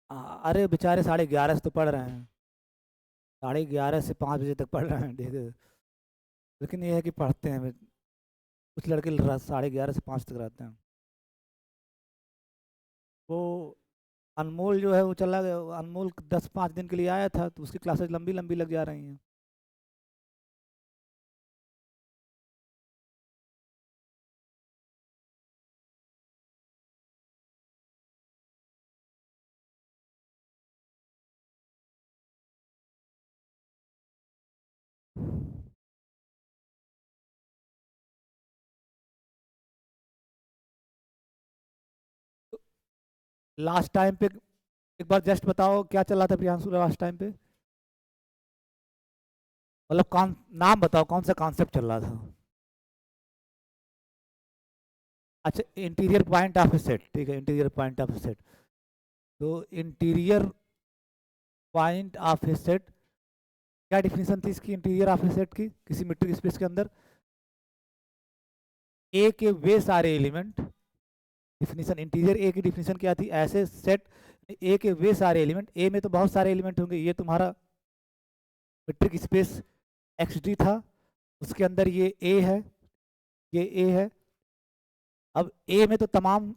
अरे बेचारे 11:30 से तो पढ़ रहे हैं। 11:30 से 5 बजे तक पढ़ रहे हैं, ठीक है। लेकिन ये है कि पढ़ते हैं। कुछ लड़के 11:30 से 5 तक रहते हैं। वो अनमोल जो है वो चला गया। अनमोल 10-5 दिन के लिए आया था, तो उसकी क्लासेस लंबी लंबी लग जा रही हैं। लास्ट टाइम पे एक बार जस्ट बताओ क्या चल रहा था प्रियांशु लास्ट टाइम पे। मतलब कौन, नाम बताओ कौन सा कॉन्सेप्ट चल रहा था। अच्छा, interior point of A set, ठीक है, interior point of A set. तो interior point of A set, क्या डिफिनीशन थी इसकी इंटीरियर ऑफ ए सेट की किसी मीट्रिक स्पेस के अंदर? ए के वे सारे एलिमेंट। डिफिनीशन इंटीरियर ए की डिफिनीशन क्या थी? ऐसे सेट ए के वे सारे एलिमेंट, ए में तो बहुत सारे एलिमेंट होंगे, ये तुम्हारा मीट्रिक स्पेस एक्स डी था, उसके अंदर ये ए है, ये ए है। अब ए में तो तमाम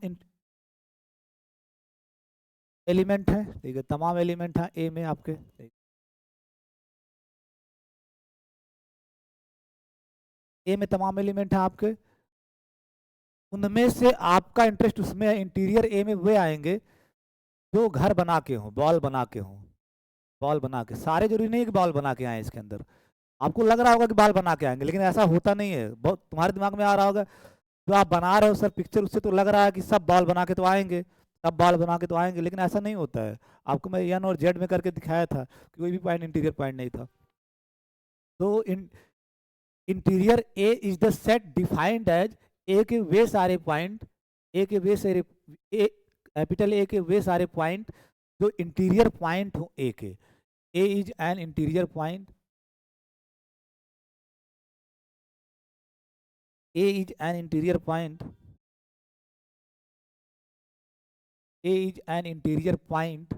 एलिमेंट हैं, ठीक है, तमाम एलिमेंट हैं ए में आपके। ए में तमाम एलिमेंट हैं आपके। उनमें से आपका इंटरेस्ट उसमें है, इंटीरियर ए में वे आएंगे जो घर बना के हों, बॉल बना के हों। बॉल बना के, सारे जरूरी नहीं है कि बॉल बना के आए इसके अंदर। आपको लग रहा होगा कि बॉल बना के आएंगे, लेकिन ऐसा होता नहीं है। बहुत तुम्हारे दिमाग में आ रहा होगा जो आप बना रहे हो सर पिक्चर, उससे तो लग रहा है कि सब बॉल बना के तो आएंगे, सब बॉल बना के तो आएंगे, लेकिन ऐसा नहीं होता है। आपको मैं एन और जेड में करके दिखाया था कि कोई भी पॉइंट इंटीरियर पॉइंट नहीं था। तो interior A is the set defined as A के वे सारे पॉइंट, ए के वे सारे, ए कैपिटल ए के वे सारे पॉइंट जो इंटीरियर पॉइंट हो ए के। A is an interior point, A is an interior point, A is an interior point,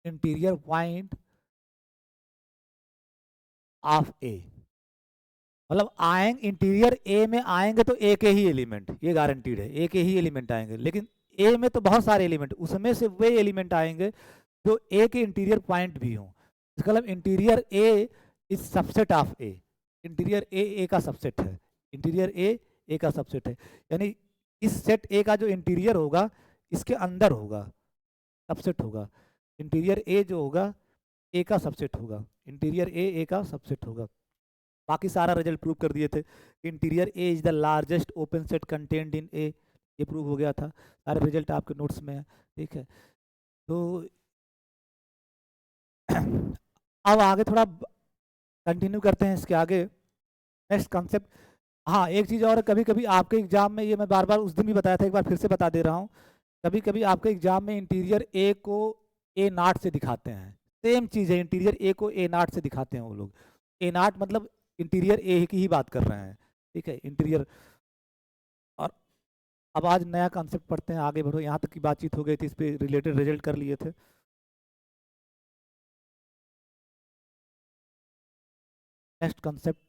interior point of A. मतलब आएंगे इंटीरियर ए में आएंगे तो ए के ही एलिमेंट, ये गारंटीड है, ए के ही एलिमेंट आएंगे। लेकिन ए में तो बहुत सारे एलिमेंट, उसमें से वे एलिमेंट आएंगे जो ए के इंटीरियर पॉइंट भी हों। इसका मतलब interior A is subset of A. Interior A का सबसेट है, इंटीरियर ए का सबसेट है। यानी इस सेट ए का जो इंटीरियर होगा इसके अंदर होगा, सबसेट होगा। इंटीरियर ए जो होगा ए का सबसेट होगा, इंटीरियर ए का सबसेट होगा। बाकी सारा रिजल्ट प्रूव कर दिए थे। Interior A is the largest open set content in A, ये प्रूव हो गया था। सारे रिजल्ट आपके नोट्स में है, ठीक है। तो अब आगे थोड़ा कंटिन्यू करते हैं इसके आगे, नेक्स्ट कॉन्सेप्ट। हाँ, एक चीज़ और, कभी कभी आपके एग्जाम में, ये मैं बार बार उस दिन भी बताया था, एक बार फिर से बता दे रहा हूँ, कभी कभी आपके एग्जाम में इंटीरियर ए को ए नाट से दिखाते हैं। सेम चीज़ है, इंटीरियर ए को ए नाट से दिखाते हैं वो लोग। ए नाट मतलब इंटीरियर ए की ही बात कर रहे हैं, ठीक है, इंटीरियर। और अब आज नया कॉन्सेप्ट पढ़ते हैं, आगे बढ़ो। यहाँ तक की बातचीत हो गई थी, इस पे रिलेटेड रिजल्ट कर लिए थे। Next concept,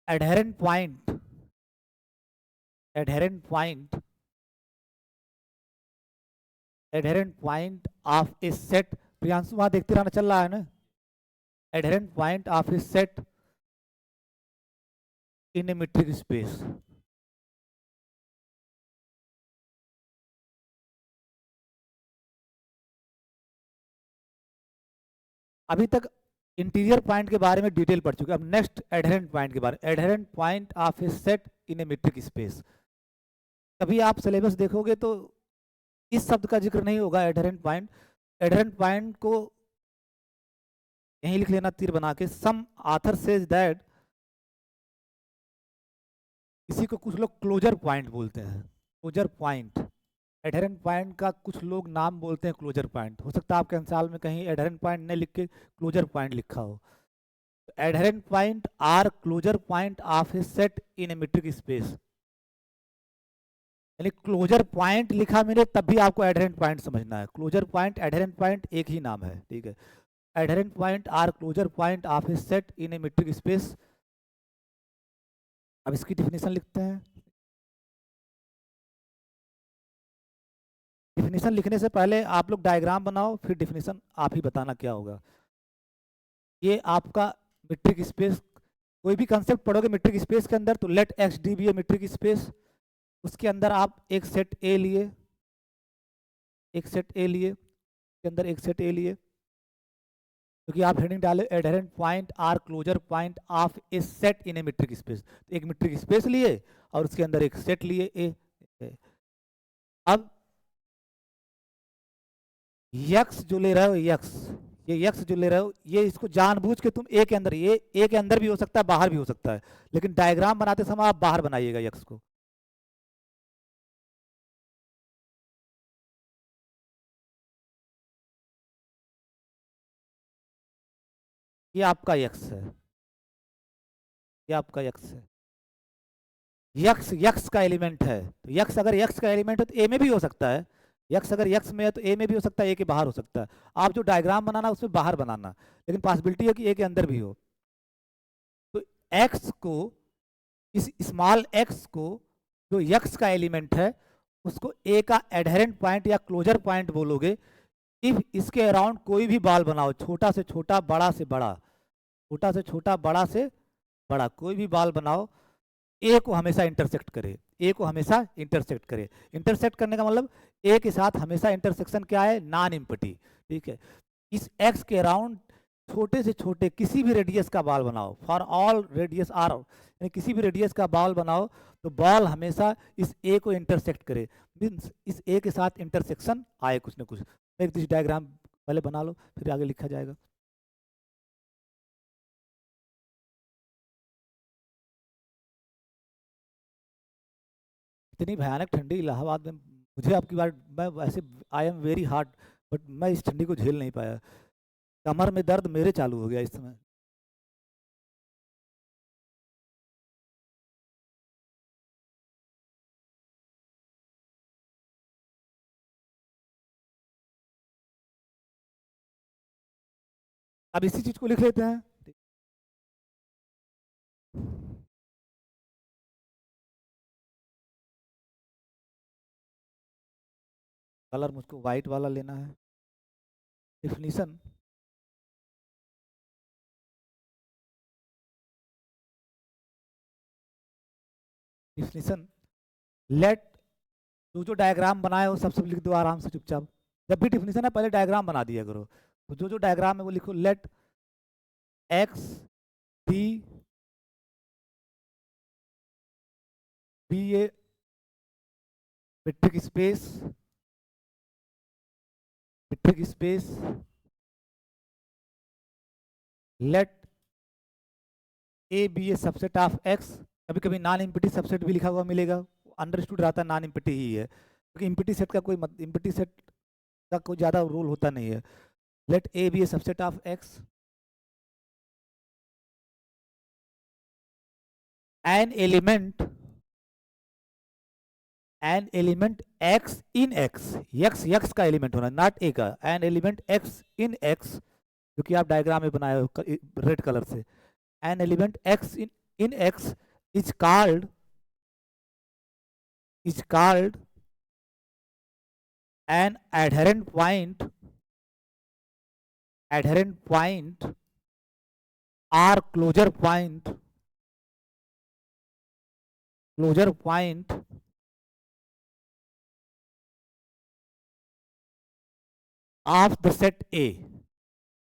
adherent point, adherent point, adherent point of A set. Priyanshu वहाँ देखते रहना, चल रहा है ना? Adherent point of A set in a metric space. अभी तक इंटीरियर पॉइंट के बारे में डिटेल पढ़ चुके हैं, अब नेक्स्ट एडहेरेंट पॉइंट के बारे में। Adherent point of A set in a metric space. कभी आप सिलेबस देखोगे तो इस शब्द का जिक्र नहीं होगा, एडहेरेंट पॉइंट। एडहेरेंट पॉइंट को यहीं लिख लेना तीर बना के। सम आथर सेज दैट, इसी को कुछ लोग क्लोजर पॉइंट बोलते हैं, क्लोजर पॉइंट। एडहेरेंट पॉइंट का कुछ लोग नाम बोलते हैं क्लोजर पॉइंट। हो सकता है आपके अंसाल में कहीं एडहेरेंट पॉइंट नहीं लिख के क्लोजर पॉइंट लिखा हो। Adherent point are closure point of A set in a metric space. यानी क्लोजर पॉइंट लिखा मैंने तब भी आपको एडहेरेंट पॉइंट समझना है। क्लोजर पॉइंट एडहेरेंट पॉइंट एक ही नाम है, ठीक है। Adherent point are closure point of A set in a metric space. अब इसकी डिफिनीशन लिखते हैं। डिफिनीशन लिखने से पहले आप लोग डायग्राम बनाओ, फिर डिफिनीशन आप ही बताना क्या होगा। ये आपका मीट्रिक स्पेस, कोई भी कंसेप्ट पढ़ोगे मीट्रिक स्पेस के अंदर तो let x D be a metric space. उसके अंदर आप एक सेट ए लिए, एक सेट ए लिए, के अंदर एक सेट ए लिए, क्योंकि आप हेडिंग डाले adherent point are closure point of A set in a metric space. तो एक मीट्रिक स्पेस लिए और उसके अंदर एक सेट लिए ए। अब यक्स जो ले रहे हो, यक्स, ये यक्स जो ले रहे हो, ये इसको जानबूझ के तुम ए के अंदर, ये ए के अंदर भी हो सकता है बाहर भी हो सकता है, लेकिन डायग्राम बनाते समय आप बाहर बनाइएगा यक्स को। ये आपका यक्स है, ये आपका यक्स है। यक्स यक्स का एलिमेंट है, तो यक्स अगर यक्स का एलिमेंट है तो ए में भी हो सकता है। यक्स अगर यक्स में है तो ए में भी हो सकता है, ए के बाहर हो सकता है। आप जो डायग्राम बनाना उसमें बाहर बनाना, लेकिन पॉसिबिलिटी है कि ए के अंदर भी हो। तो एक्स को, इस स्मॉल एक्स को जो यक्स का एलिमेंट है उसको ए का एडहेरेंट पॉइंट या क्लोजर पॉइंट बोलोगे। इफ इसके अराउंड कोई भी बॉल बनाओ, छोटा से छोटा बड़ा से बड़ा, छोटा से छोटा बड़ा से बड़ा, कोई भी बॉल बनाओ, ए को हमेशा इंटरसेक्ट करे, ए को हमेशा इंटरसेक्ट करे। इंटरसेक्ट करने का मतलब ए के साथ हमेशा इंटरसेक्शन क्या है, नॉन एम्प्टी, ठीक है। इस एक्स के अराउंड छोटे से छोटे किसी भी रेडियस का बॉल बनाओ, फॉर ऑल रेडियस आर, यानी किसी भी रेडियस का बॉल बनाओ तो बॉल हमेशा इस ए को इंटरसेक्ट करे, मीन्स इस ए के साथ इंटरसेक्शन आए कुछ ना कुछ। एक दिस डायग्राम पहले बना लो, फिर आगे लिखा जाएगा। इतनी भयानक ठंडी इलाहाबाद में, मुझे आपकी बात, मैं वैसे I am very hard, but मैं इस ठंडी को झेल नहीं पाया। कमर में दर्द मेरे चालू हो गया इस समय। अब इसी चीज को लिख लेते हैं। कलर मुझको वाइट वाला लेना है। डिफिनीशन, डिफिनीशन लेट, जो जो डायग्राम बनाए हो सब सब लिख दो आराम से चुपचाप। जब भी डिफिनीशन है पहले डायग्राम बना दिया करो। तो जो जो डायग्राम है वो लिखो। Let x b be a metric space, metric space, let A B a subset of x. कभी कभी नॉन इम्पिटी सबसेट भी लिखा हुआ मिलेगा, अंडरस्टूड रहता है नॉन इम्पिटी ही है, क्योंकि इम्पिटी सेट का कोई इम्पिटी सेट का कोई ज़्यादा रोल होता नहीं है। Let A B a subset of x, an element, an element x in x, x x का एलिमेंट होना, नॉट ए का, an element x in x, जो कि आप डायग्राम में बनाए हो रेड कलर से। An element x in x is called, is called an adherent point, adherent point are closure point, closure point of the set A,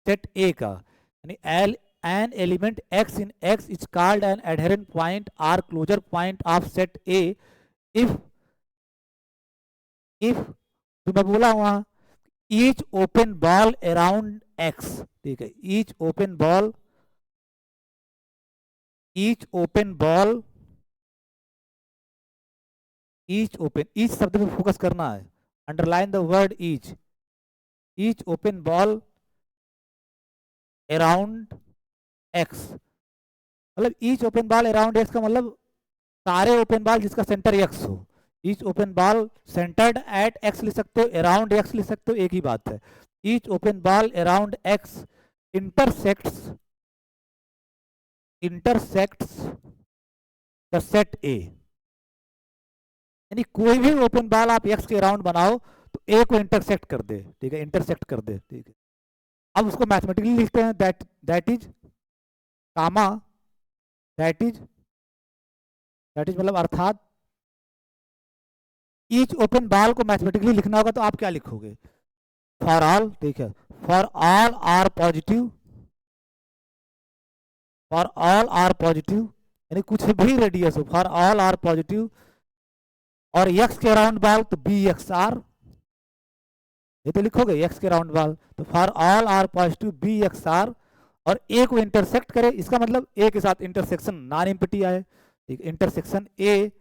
set A का, यानी एल N element x in x is called an adherent point are closure point of set A if, if जो मैं बोला वहां, each open ball around x, ठीक है, each open ball, each open ball, each open, each शब्द पे focus करना है, underline the word each, each open ball around x, मतलब each open ball around x का मतलब सारे ओपन बॉल जिसका सेंटर एक्स हो, each open ball centred eight x लिख सकते हो, अराउंड एक्स लिख सकते हो, एक ही बात है। Each open ball around x intersects the set ए। यानी कोई भी ओपन बॉल आप एक्स के अराउंड बनाओ तो ए को इंटरसेक्ट कर दे, ठीक है, इंटरसेक्ट कर दे, ठीक है। अब उसको मैथमेटिकली लिखते हैं, that is comma that is मतलब अर्थात ईच ओपन बॉल को मैथमेटिकली लिखना होगा तो आप क्या लिखोगे, फॉर ऑल, ठीक है, for all r positive, for all r positive, यानी कुछ भी रेडियस हो, फॉर ऑल आर पॉजिटिव, और एक्स के अराउंड बॉल तो बी एक्स आर, ये तो लिखोगे एक्स के राउंड बॉल, तो for all r positive B x r, और ए को इंटरसेक्ट करे, इसका मतलब ए के साथ इंटरसेक्शन नॉन एम्प्टी आए, ठीक, intersection A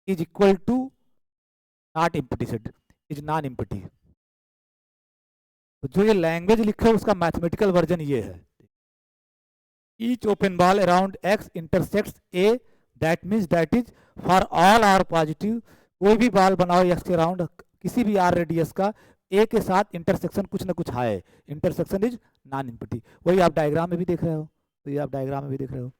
is equal to not empty set, is non empty. तो जो ये लैंग्वेज लिखे है उसका मैथमेटिकल वर्जन ये है, each open ball around x intersects A, that means that is for all r positive, कोई भी बॉल बनाओ एक्स के राउंड किसी भी आर रेडियस का, ए के साथ इंटरसेक्शन कुछ ना कुछ है, इंटरसेक्शन इज नॉन एम्प्टी। वही आप डायग्राम में भी देख रहे हो, तो ये आप डायग्राम में भी देख रहे हो।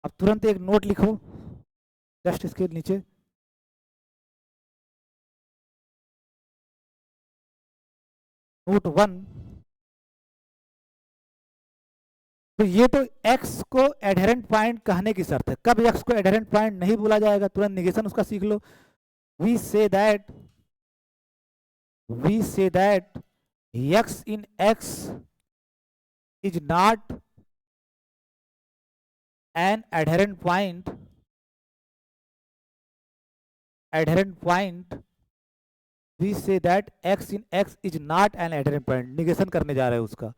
अब तुरंत एक नोट लिखो जस्ट इसके नीचे, नोट 1। तो ये तो x को एडहेरेंट पॉइंट कहने की शर्त है, कब x को एडहेरेंट पॉइंट नहीं बोला जाएगा, तुरंत निगेशन उसका सीख लो। We say that x in x is not an adherent point, we say that x in x is not an adherent point, negation करने जा रहे हैं उसका।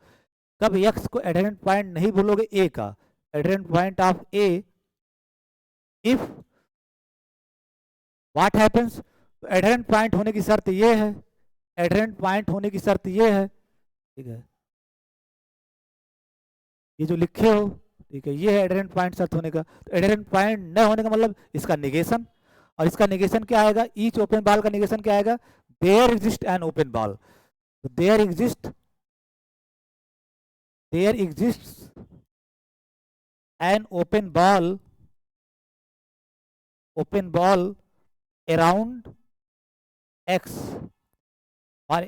कब x को एडहेरेंट पॉइंट नहीं बोलोगे a का, adherent point of a, if what happens, adherent point होने की शर्त ये है, एडहेरेंट पॉइंट होने की शर्त ये है, ठीक है, ये जो लिखे हो, ठीक है, ये है एडहेरेंट पॉइंट शर्त होने का। तो एडहेरेंट पॉइंट न होने का मतलब इसका निगेशन, और इसका निगेशन क्या आएगा, ईच ओपन बॉल का निगेशन क्या आएगा, there exist an open ball, तो there exist an open ball around x, और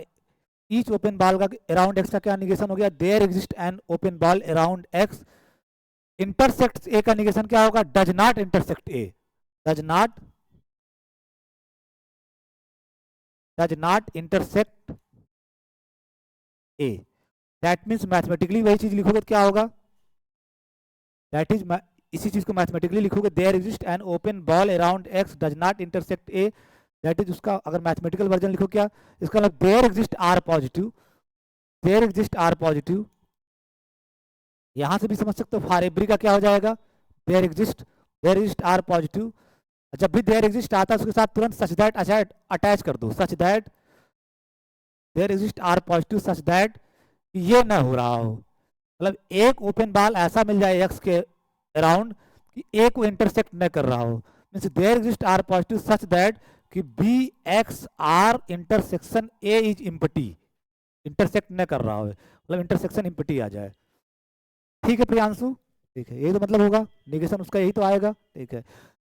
ईच ओपन बॉल का अराउंड एक्स का क्या निगेशन हो गया, there exist an open ball around x intersect A का निगेशन क्या होगा, does not intersect A, does not intersect A. That means mathematically वही चीज लिखोगे तो क्या होगा, दैट इज, इसी चीज को मैथमेटिकली लिखोगे, there exist an open ball around x does not intersect A, that is उसका अगर मैथमेटिकल वर्जन लिखो क्या, इसका मतलब there exist are positive, there exist are positive, यहां से भी समझ सकते हो फॉर एवरी का क्या हो जाएगा, देयर एग्जिस्ट आर पॉजिटिव, जब भी देयर एग्जिस्ट आता है उसके साथ तुरंत सच दैट अटैच कर दो, such that there exist are positive, such that ये ना हो रहा हो, मतलब एक ओपन बॉल ऐसा मिल जाए एक्स के अराउंड कि ए को इंटरसेक्ट न कर रहा हो, means there exist are positive such that कि B x are intersection A is empty, intersect न कर रहा हो, मतलब इंटरसेक्शन इम्पटी आ जाए, ठीक है प्रियांशु, ठीक है, ये तो मतलब होगा निगेशन उसका यही तो आएगा, ठीक है।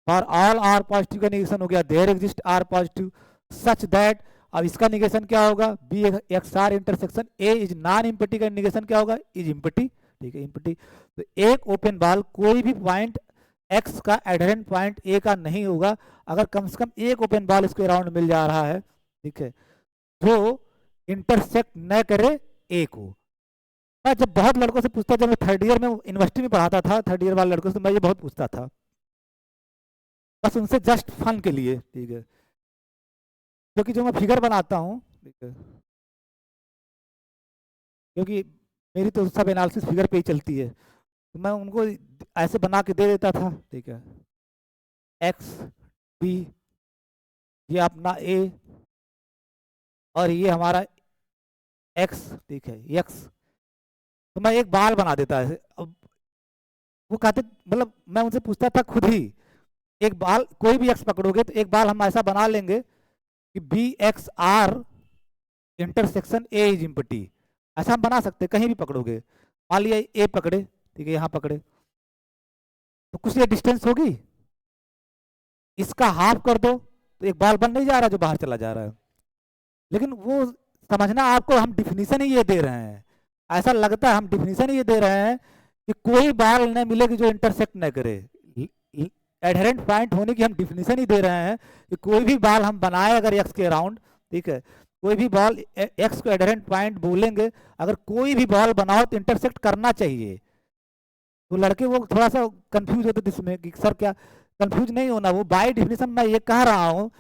फॉर ऑल आर पॉजिटिव का निगेशन हो गया there exist are positive such that, अब इसका निगेशन क्या होगा, B x are intersection A is non empty का निगेशन क्या होगा, इज इम्पटी, ठीक है, इम्पटी। तो एक ओपन बॉल कोई भी पॉइंट एक्स का एडहेरेंट पॉइंट ए का नहीं होगा अगर कम से कम एक ओपन बॉल इसके अराउंड मिल जा रहा है, ठीक है, जो इंटरसेक्ट न करे ए को। मैं जब बहुत लड़कों से पूछता, जब मैं थर्ड ईयर में यूनिवर्सिटी में पढ़ाता था, थर्ड ईयर वाले लड़कों से मैं ये बहुत पूछता था, बस उनसे जस्ट फन के लिए, ठीक है, क्योंकि जो मैं फिगर बनाता हूँ, ठीक है, क्योंकि मेरी तो सब एनालिसिस फिगर पे ही चलती है, तो मैं उनको ऐसे बना के दे देता था, ठीक है, एक्स बी, ये अपना ए, और ये हमारा एक्स, ठीक है, एक्स, तो मैं एक बाल बना देता है। अब वो कहते मतलब मैं उनसे पूछता था खुद ही, एक बाल कोई भी एक्स पकड़ोगे तो एक बाल हम ऐसा बना लेंगे कि B x are intersection A is empty, ऐसा हम बना सकते कहीं भी पकड़ोगे। मान लिया ए पकड़े, ठीक है, यहाँ पकड़े तो कुछ ये डिस्टेंस होगी, इसका हाफ कर दो तो एक बाल बन नहीं जा रहा जो बाहर चला जा रहा है। लेकिन वो समझना आपको हम डिफिनीशन ही ये दे रहे हैं, ऐसा लगता है हम डिफिनीशन ही ये दे रहे हैं कि कोई बाल न मिले कि जो इंटरसेक्ट न करे। एडहेरेंट पॉइंट होने की हम डिफिनीशन ही दे रहे हैं कि कोई भी बाल हम बनाए अगर एक्स के अराउंड, ठीक है, कोई भी बॉल एक्स को एडहेरेंट पॉइंट बोलेंगे, अगर कोई भी बॉल बनाओ तो इंटरसेक्ट करना चाहिए। तो लड़के वो थोड़ा सा कंफ्यूज होते थे इसमें कि सर क्या, कंफ्यूज नहीं होना, वो बाय डिफिनीशन मैं ये कह रहा हूँ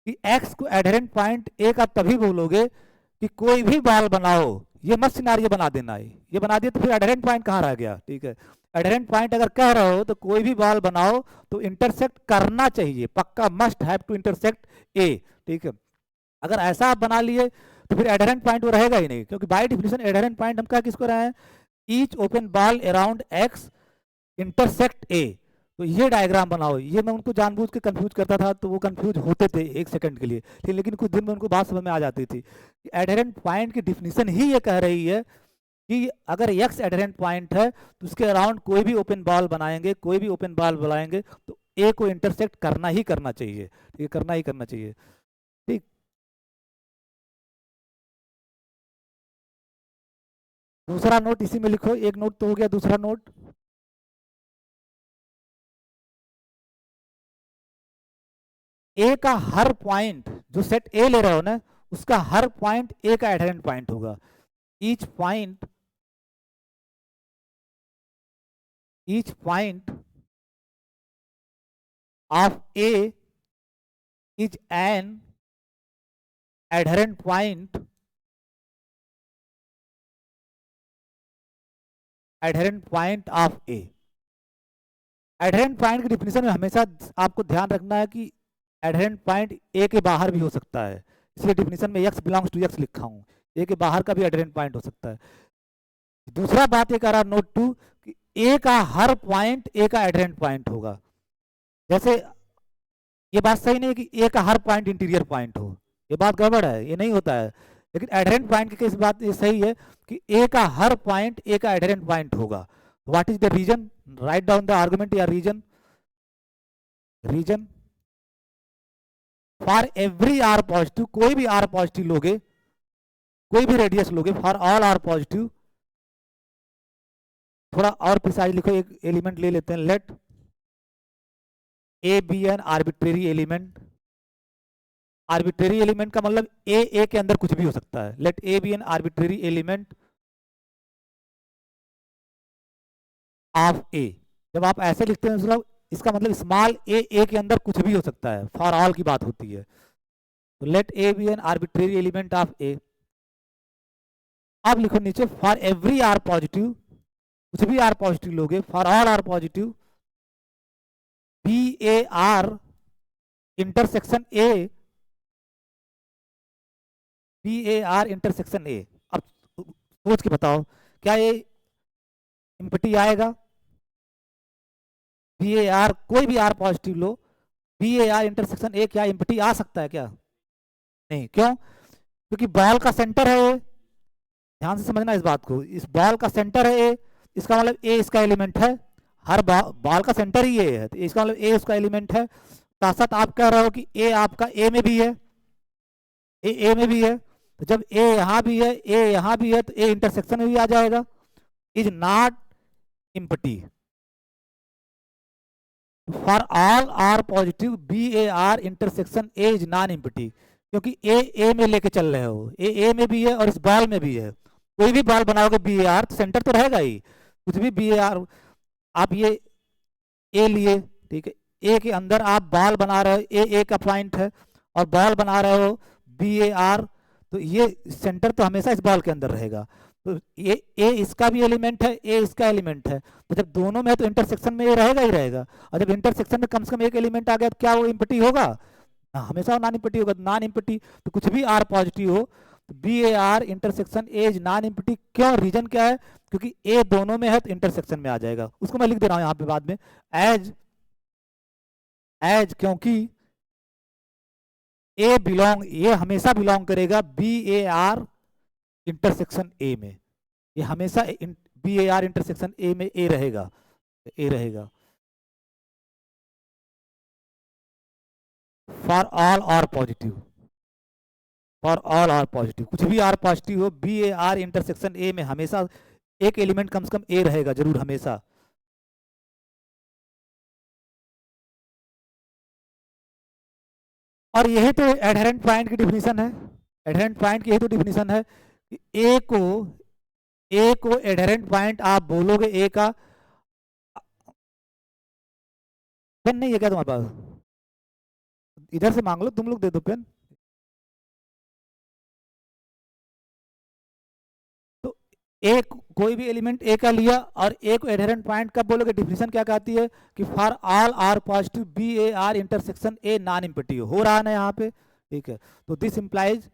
कि एक्स को एडहेरेंट पॉइंट ए का तभी बोलोगे कि कोई भी बॉल बनाओ, ये मत सिनारियो बना देना है, ये बना दिया तो फिर एडहेरेंट पॉइंट कहाँ रह गया, ठीक है। एडहेरेंट पॉइंट अगर कह रहे हो तो कोई भी बॉल बनाओ तो इंटरसेक्ट करना चाहिए, पक्का must have to intersect A, ठीक है। अगर ऐसा आप बना लिए तो फिर एडहेरेंट पॉइंट वो रहेगा ही नहीं, क्योंकि बाय डिफिनीशन एडहेरेंट पॉइंट हम क्या किसको रहे हैं, each open ball around x intersect ए। तो ये डायग्राम बनाओ, ये मैं उनको जानबूझ के कंफ्यूज करता था तो वो कंफ्यूज होते थे एक सेकंड के लिए, लेकिन कुछ दिन में उनको बात समझ में आ जाती थी। एडहेरेंट पॉइंट की डिफिनीशन ही ये कह रही है कि अगर एक्स एडहेरेंट पॉइंट है तो उसके अराउंड कोई भी ओपन बॉल बनाएंगे, कोई भी ओपन बॉल बनाएंगे तो ए को इंटरसेक्ट करना ही करना चाहिए, ठीक है, करना ही करना चाहिए, ठीक। दूसरा नोट इसी में लिखो, एक नोट तो हो गया, दूसरा नोट, ए का हर पॉइंट जो सेट ए ले रहे हो ना, उसका हर पॉइंट ए का एडहेरेंट पॉइंट होगा। Each point of A is an adherent point, adherent point of A. Adherent point की डिफिनीशन में हमेशा आपको ध्यान रखना है कि एडहेरेंट पॉइंट ए के बाहर भी हो सकता है, इसलिए डिफिनीशन में एक्स बिलोंग्स टू एक्स लिखा हूं, ए के बाहर का भी एडहेरेंट पॉइंट हो सकता है। दूसरा बात ये कह रहा नोट 2 कि ए का हर पॉइंट ए का एडहेरेंट पॉइंट होगा। जैसे ये बात सही नहीं है कि ए का हर पॉइंट इंटीरियर पॉइंट हो, ये बात गड़बड़ है, ये नहीं होता है। लेकिन एडहेरेंट पॉइंट की केस बात ये सही है कि ए का हर पॉइंट ए का एडहेरेंट पॉइंट होगा। What is the reason, write down the argument या reason, reason for every r positive, कोई भी आर पॉजिटिव लोगे, कोई भी रेडियस लोगे, फॉर ऑल आर पॉजिटिव, थोड़ा और प्रिसाइज लिखो, एक एलिमेंट ले लेते हैं, let A be an arbitrary element. Arbitrary element का मतलब ए के अंदर कुछ भी हो सकता है, let A be an arbitrary element of A. जब आप ऐसे लिखते हैं मतलब इसका मतलब स्मॉल ए के अंदर कुछ भी हो सकता है, फॉर ऑल की बात होती है। तो let A be an arbitrary element of A. अब लिखो नीचे फॉर एवरी आर पॉजिटिव, कुछ भी आर पॉजिटिव लोगे, for all r positive, B a r intersection A, B a r intersection A. अब सोच के बताओ क्या ये इम्पटी आएगा, बी ए आर, कोई भी आर पॉजिटिव लो, B a r intersection A, क्या इम्पटी आ सकता है क्या, नहीं, क्यों, क्योंकि बॉल का सेंटर है ए, ध्यान से समझना इस बात को, इस बॉल का सेंटर है ए, इसका मतलब ए इसका एलिमेंट है, हर बॉल का सेंटर ही ए है, तो इसका मतलब ए उसका एलिमेंट है। साथ साथ आप कह रहे हो कि ए आपका ए में भी है, ए में भी है, तो जब ए यहां भी है, ए यहां भी है, तो ए इंटरसेक्शन में भी आ जाएगा, is not empty. For all r positive B a r intersection A is non empty, क्योंकि ए में लेके चल रहे हो, ए में भी है और इस बॉल में भी है, कोई भी बॉल बनाओगे बी ए आर तो सेंटर तो रहेगा ही, कुछ भी बी ए आर, आप ये ए लिए, ठीक है, ए के अंदर आप बॉल बना रहे हो, ए का पॉइंट है और बॉल बना रहे हो बी ए आर, तो ये सेंटर तो हमेशा इस बॉल के अंदर रहेगा, तो ए इसका भी एलिमेंट है, ए इसका एलिमेंट है, तो जब दोनों में है तो इंटरसेक्शन में ये रहेगा ही रहेगा, और जब इंटरसेक्शन में कम से कम एक एलिमेंट आ गया तो क्या वो इम्पटी होगा, हमेशा नॉन इम्पटी होगा, नॉन इम्पटी तो कुछ भी आर पॉजिटिव हो तो B a r intersection A is non empty, क्यों, रीजन क्या है, क्योंकि ए दोनों में है तो इंटरसेक्शन में आ जाएगा, उसको मैं लिख दे रहा हूं यहाँ पे बाद में, एज एज क्योंकि ए बिलोंग, ये हमेशा बिलोंग करेगा B a r intersection A में, ये हमेशा B a r intersection A में ए रहेगा, ए रहेगा। For all r positive, for all r positive, कुछ भी आर पॉजिटिव हो, B a r intersection A में हमेशा एक एलिमेंट कम से कम ए रहेगा जरूर हमेशा। और यही तो एडहेरेंट पॉइंट की डिफिनीशन है, एडहेरेंट पॉइंट की यही तो डिफिनीशन है कि ए को एडहेरेंट पॉइंट आप बोलोगे, ए का, पेन नहीं है क्या तुम्हारे पास, इधर से मांग लो, तुम लोग दे दो पेन। तो ए कोई भी एलिमेंट ए का लिया और ए को एडहेरेंट पॉइंट कब बोलोगे, डिफिनीशन क्या कहती है कि for all r positive B a r intersection A non empty, हो रहा है ना यहाँ पे, ठीक है। तो दिस इंप्लाइज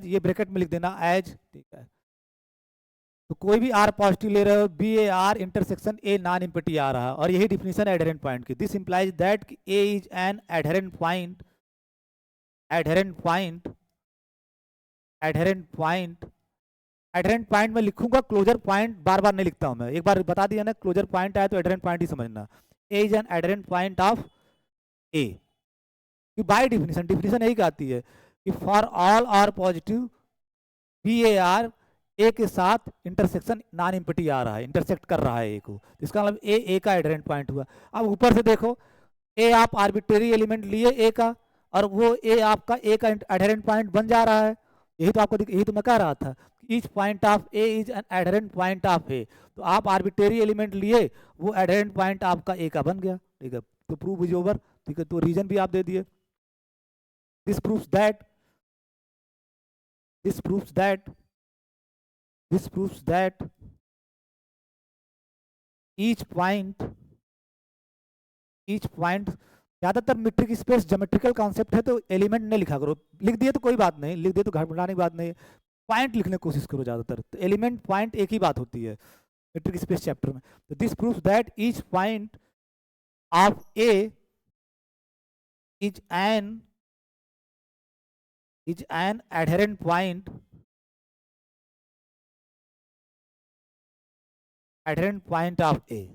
ये ब्रैकेट में लिख देना एज, ठीक है। तो कोई भी आर पॉजिटिव ले रहे हो, B a r intersection A non empty आ रहा है, और यही डिफिनीशन है एडहेरेंट पॉइंट की। This implies that a is an adherent point, adherent point, adherent point, adherent point में लिखूंगा, क्लोजर पॉइंट बार बार नहीं लिखता हूं मैं, एक बार बता दिया ना, क्लोजर पॉइंट आया तो एडहेरेंट पॉइंट ही समझना। A is an adherent point of A, कि बाय डिफिनीशन, डिफिनीशन यही कहती है कि for all r positive B a r A के साथ इंटरसेक्शन नॉन इम्पिटिव आ रहा है, इंटरसेक्ट कर रहा है ए को, इसका मतलब ए का एडहेरेंट पॉइंट हुआ। अब ऊपर से देखो, ए आप आर्बिट्रेरी एलिमेंट लिए ए का, और वो ए आपका ए का एडहेरेंट पॉइंट बन जा रहा है, यही तो आपको, यही तो मैं कह रहा था, each point of A is an adherent point of A. तो आप आर्बिट्रेरी एलिमेंट लिए, वो एडहेरेंट पॉइंट आपका ए का बन गया, ठीक है। तो प्रूव इज ओवर, ठीक है। तो रीजन भी आप दे दिए, this proves that, this proves that, this proves that each point, each point, ज्यादातर मीट्रिक स्पेस ज्योमेट्रिकल कॉन्सेप्ट है तो एलिमेंट नहीं लिखा करो, लिख दिए तो कोई बात नहीं, लिख दिए तो घर बनाने की बात नहीं है, पॉइंट लिखने की कोशिश करो ज्यादातर, तो एलिमेंट पॉइंट एक ही बात होती है मीट्रिक स्पेस चैप्टर में। तो this proves that each point of A is an adherent point, adherent point of A.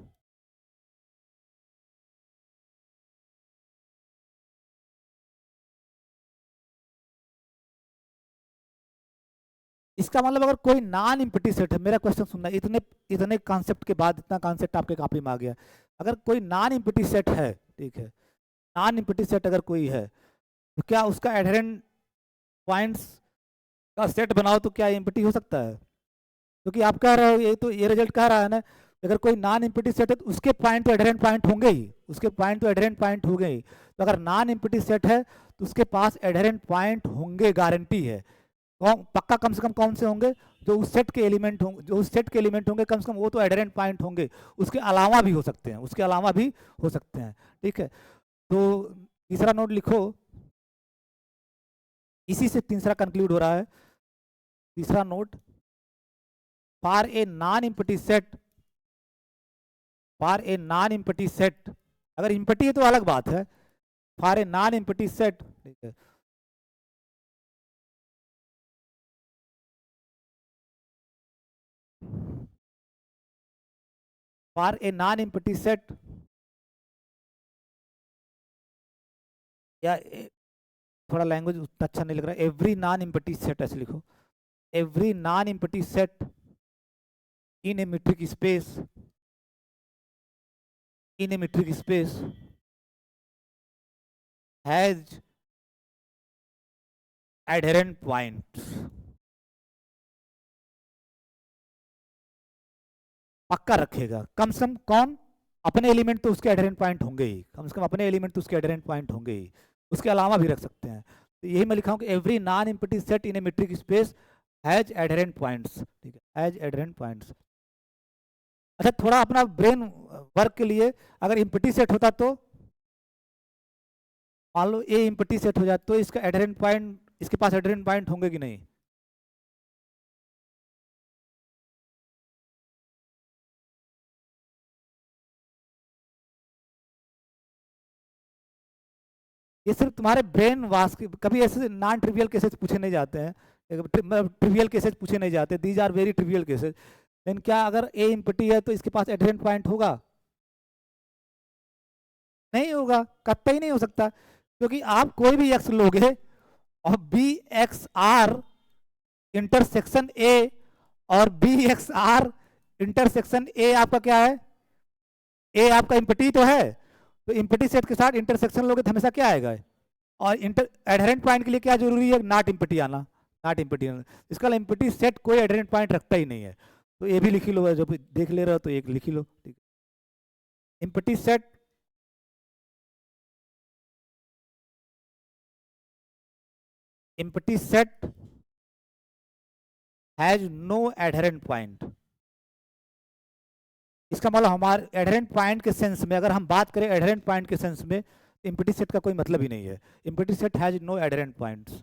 इसका मतलब अगर कोई नॉन इम्पिटी सेट है, मेरा क्वेश्चन सुनना, इतने इतने कॉन्सेप्ट के बाद, इतना कॉन्सेप्ट आपके कॉपी में आ गया, अगर कोई नॉन इम्पिटी सेट है, ठीक है, नॉन इम्पिटी सेट अगर कोई है, तो क्या उसका एडहेरेंट पॉइंट्स का सेट बनाओ तो क्या इम्पिटी हो सकता है? क्योंकि आप कह रहे हो, ये तो ये रिजल्ट कह रहा है ना, अगर कोई नॉन इम्पिटी सेट है तो उसके पॉइंट तो एडहेरेंट पॉइंट होंगे ही, उसके पॉइंट तो एडहेरेंट पॉइंट होंगे ही। तो अगर नॉन इम्पिटी सेट है तो उसके पास एडहेरेंट पॉइंट होंगे, गारंटी है। पक्का कम से कम कौन से होंगे, जो उस सेट के एलिमेंट होंगे, जो उस सेट के एलिमेंट होंगे कम से कम वो तो एडहेरेंट पॉइंट होंगे, उसके अलावा भी हो सकते हैं, उसके अलावा भी हो सकते हैं, ठीक है। तो तीसरा नोट लिखो, इसी से तीसरा कंक्लूड हो रहा है, तीसरा note, for a non empty set, for a non empty set, अगर इम्पिटी है तो अलग बात है, for a non empty set, ठीक है, for a non empty set, या थोड़ा लैंग्वेज उतना अच्छा नहीं लग रहा है, एवरी नॉन इम्पिटी सेट ऐसे लिखो, every non empty set in a metric space, in a metric space has adherent points, पक्का रखेगा, कम से कम कौन, अपने एलिमेंट तो उसके एडहेरेंट पॉइंट होंगे ही, कम से कम अपने एलिमेंट तो उसके एडहेरेंट पॉइंट होंगे ही, उसके अलावा भी रख सकते हैं। तो यही मैं लिखा हूं कि every non empty set in a metric space has adherent points, ठीक है, हैज एडहेरेंट पॉइंट्स। अच्छा, थोड़ा अपना ब्रेन वर्क के लिए, अगर इम्पिटी सेट होता तो मान लो ए इम्पिटी सेट हो जाए तो इसका एडहेरेंट पॉइंट इसके पास एडहेरेंट पॉइंट होंगे कि नहीं? ये सिर्फ तुम्हारे ब्रेन वाश के, कभी ऐसे नॉन ट्रिवियल केसेस पूछे नहीं जाते हैं, ट्रिवियल केसेस पूछे नहीं जाते, these are very trivial cases. लेकिन क्या अगर ए एम्प्टी है तो इसके पास एडहेरेंट पॉइंट होगा? नहीं होगा, कतई नहीं हो सकता, क्योंकि आप कोई भी एक्स लोगे और B x are intersection A और B x are intersection A आपका क्या है? ए आपका इम्पटी तो है, तो इम्पटी सेट के साथ इंटरसेक्शन लोगे तो हमेशा क्या आएगा? और इंटर एडहेरेंट पॉइंट के लिए क्या जरूरी है? नॉट इम्पटी आना, नॉट इम्पटी आना। इसका इम्पटी सेट कोई एडहेरेंट पॉइंट रखता ही नहीं है, तो ये भी लिख ही लो, जब देख ले रहे हो तो एक लिख ही लो, ठीक है। Empty set empty set has no adherent point। इसका मतलब हमारे एडहेरेंट पॉइंट के सेंस में, अगर हम बात करें एडहेरेंट पॉइंट के सेंस में, empty set का कोई मतलब ही नहीं है। empty set has no adherent points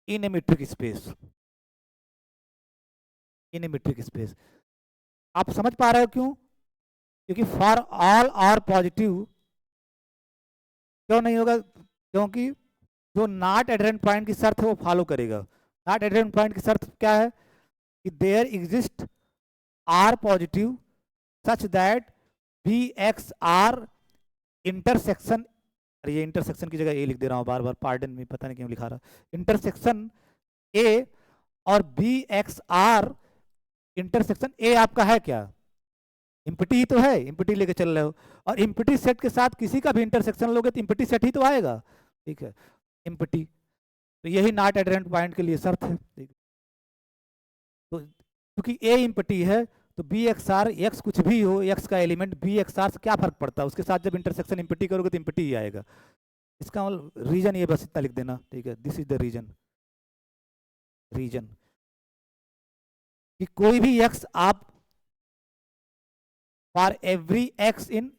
in a metric space, in a metric space। आप समझ पा रहे हो क्यों? क्योंकि फॉर ऑल आर पॉजिटिव क्यों नहीं होगा? क्योंकि जो नॉट एडहेरेंट पॉइंट की शर्त है वो फॉलो करेगा। नॉट एडहेरेंट पॉइंट की शर्त क्या है? कि there exist are positive such that B x are intersection, अरे ये इंटरसेक्शन की जगह ए लिख दे रहा हूँ बार बार, पार्डन में, पता नहीं क्यों लिखा रहा, इंटरसेक्शन ए और B x are intersection A आपका है क्या? इम्पटी ही तो है, इम्पटी लेके चल रहे हो, और इम्पटी सेट के साथ किसी का भी इंटरसेक्शन लोगे तो इम्पटी सेट ही तो आएगा, ठीक है, इम्पटी। तो यही नॉट एडहेरेंट पॉइंट के लिए शर्त है, ठीक है। तो क्योंकि ए इम्पटी है तो बी एक्स आर, एक्स कुछ भी हो, एक्स का एलिमेंट बी एक्स आर से क्या फर्क पड़ता है, उसके साथ जब इंटरसेक्शन इम्पटी करोगे तो इम्पटी ही आएगा। इसका मतलब रीजन ये, बस इतना लिख देना, ठीक है, this is the reason. Reason कि कोई भी एक्स आप for every x in,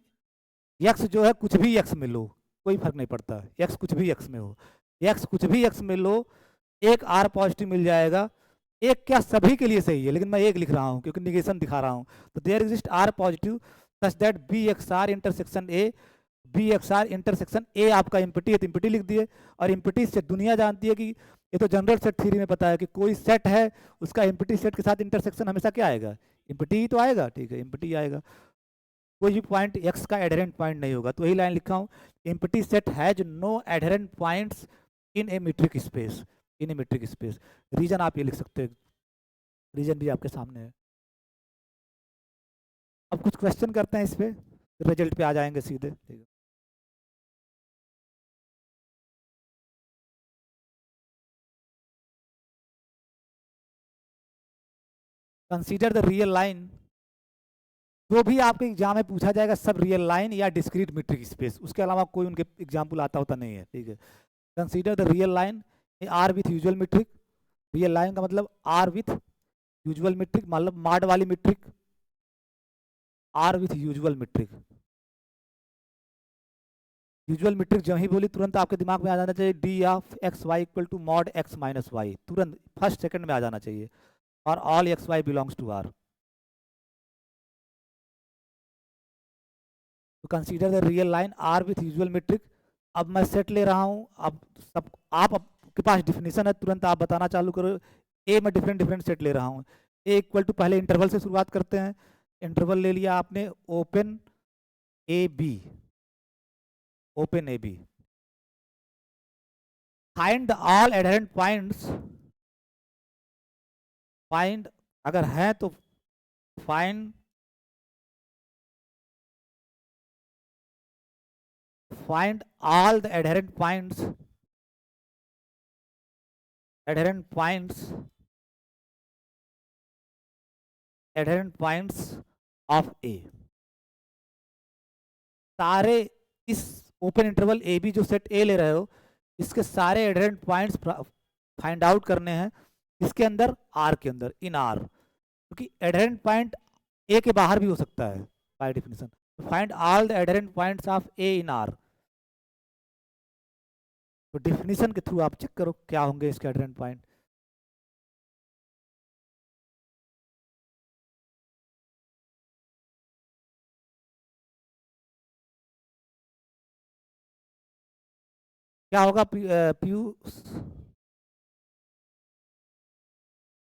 x जो है कुछ भी एक्स में लो, कोई फर्क नहीं पड़ता, एक्स कुछ भी एक्स में हो, एक्स कुछ भी एक्स में लो, एक आर पॉजिटिव मिल जाएगा। एक क्या, सभी के लिए सही है, लेकिन मैं एक लिख रहा हूँ क्योंकि निगेशन दिखा रहा हूँ। तो there exist are positive such that B x are intersection A, B x are intersection A आपका इम्पटी है तो इम्पटी लिख दिए। और इम्पटी से दुनिया जानती है कि ये तो जनरल सेट थ्योरी में पता है कि कोई सेट है उसका इम्पटी सेट के साथ इंटरसेक्शन हमेशा क्या आएगा? इम्पटी ही तो आएगा, ठीक है, इम्पटी आएगा। कोई भी पॉइंट एक्स का एडहेरेंट पॉइंट नहीं होगा, तो वही लाइन लिखा हूँ, empty set has no adherent points in a metric space, in a metric space. Reason आप ये लिख सकते हैं, रीजन भी आपके सामने है। अब कुछ क्वेश्चन करते हैं इस पे, रिजल्ट पे आ जाएंगे सीधे, ठीक है। कंसीडर द रियल लाइन, जो भी आपके एग्जाम में पूछा जाएगा सब रियल लाइन या डिस्क्रीट मीट्रिक स्पेस, उसके अलावा कोई उनके एग्जाम्पल आता होता नहीं है, ठीक है। Consider the real line R with usual metric, real line का मतलब आर विथ यूजुअल मीट्रिक, मतलब माड वाली metric, R with usual metric. Usual metric जब ही बोली तुरंत आपके दिमाग में आ जाना चाहिए d of x y equal to mod x minus y, तुरंत फर्स्ट सेकंड में आ जाना चाहिए, और all x y belongs to R. तो consider the real line R with usual metric. अब मैं सेट ले रहा हूँ, अब सब आपके पास डिफिनीशन है, तुरंत आप बताना चालू करो। ए में डिफरेंट डिफरेंट सेट ले रहा हूँ, ए इक्वल टू, पहले इंटरवल से शुरुआत करते हैं, इंटरवल ले लिया आपने, open A B, open A B, find all adherent points, find अगर है तो find, find all the adherent points, adherent points, adherent points of A। सारे इस ओपन इंटरवल ए बी जो सेट ए ले रहे हो, इसके सारे एडहेरेंट पॉइंट्स फाइंड आउट करने हैं, इसके अंदर आर के अंदर, इन आर, क्योंकि एडहेरेंट पॉइंट ए के बाहर भी हो सकता है by definition. Find all the adherent points of A in are. तो डिफिनीशन के थ्रू आप चेक करो क्या होंगे इसके एडहेरेंट पॉइंट। क्या होगा पीयू,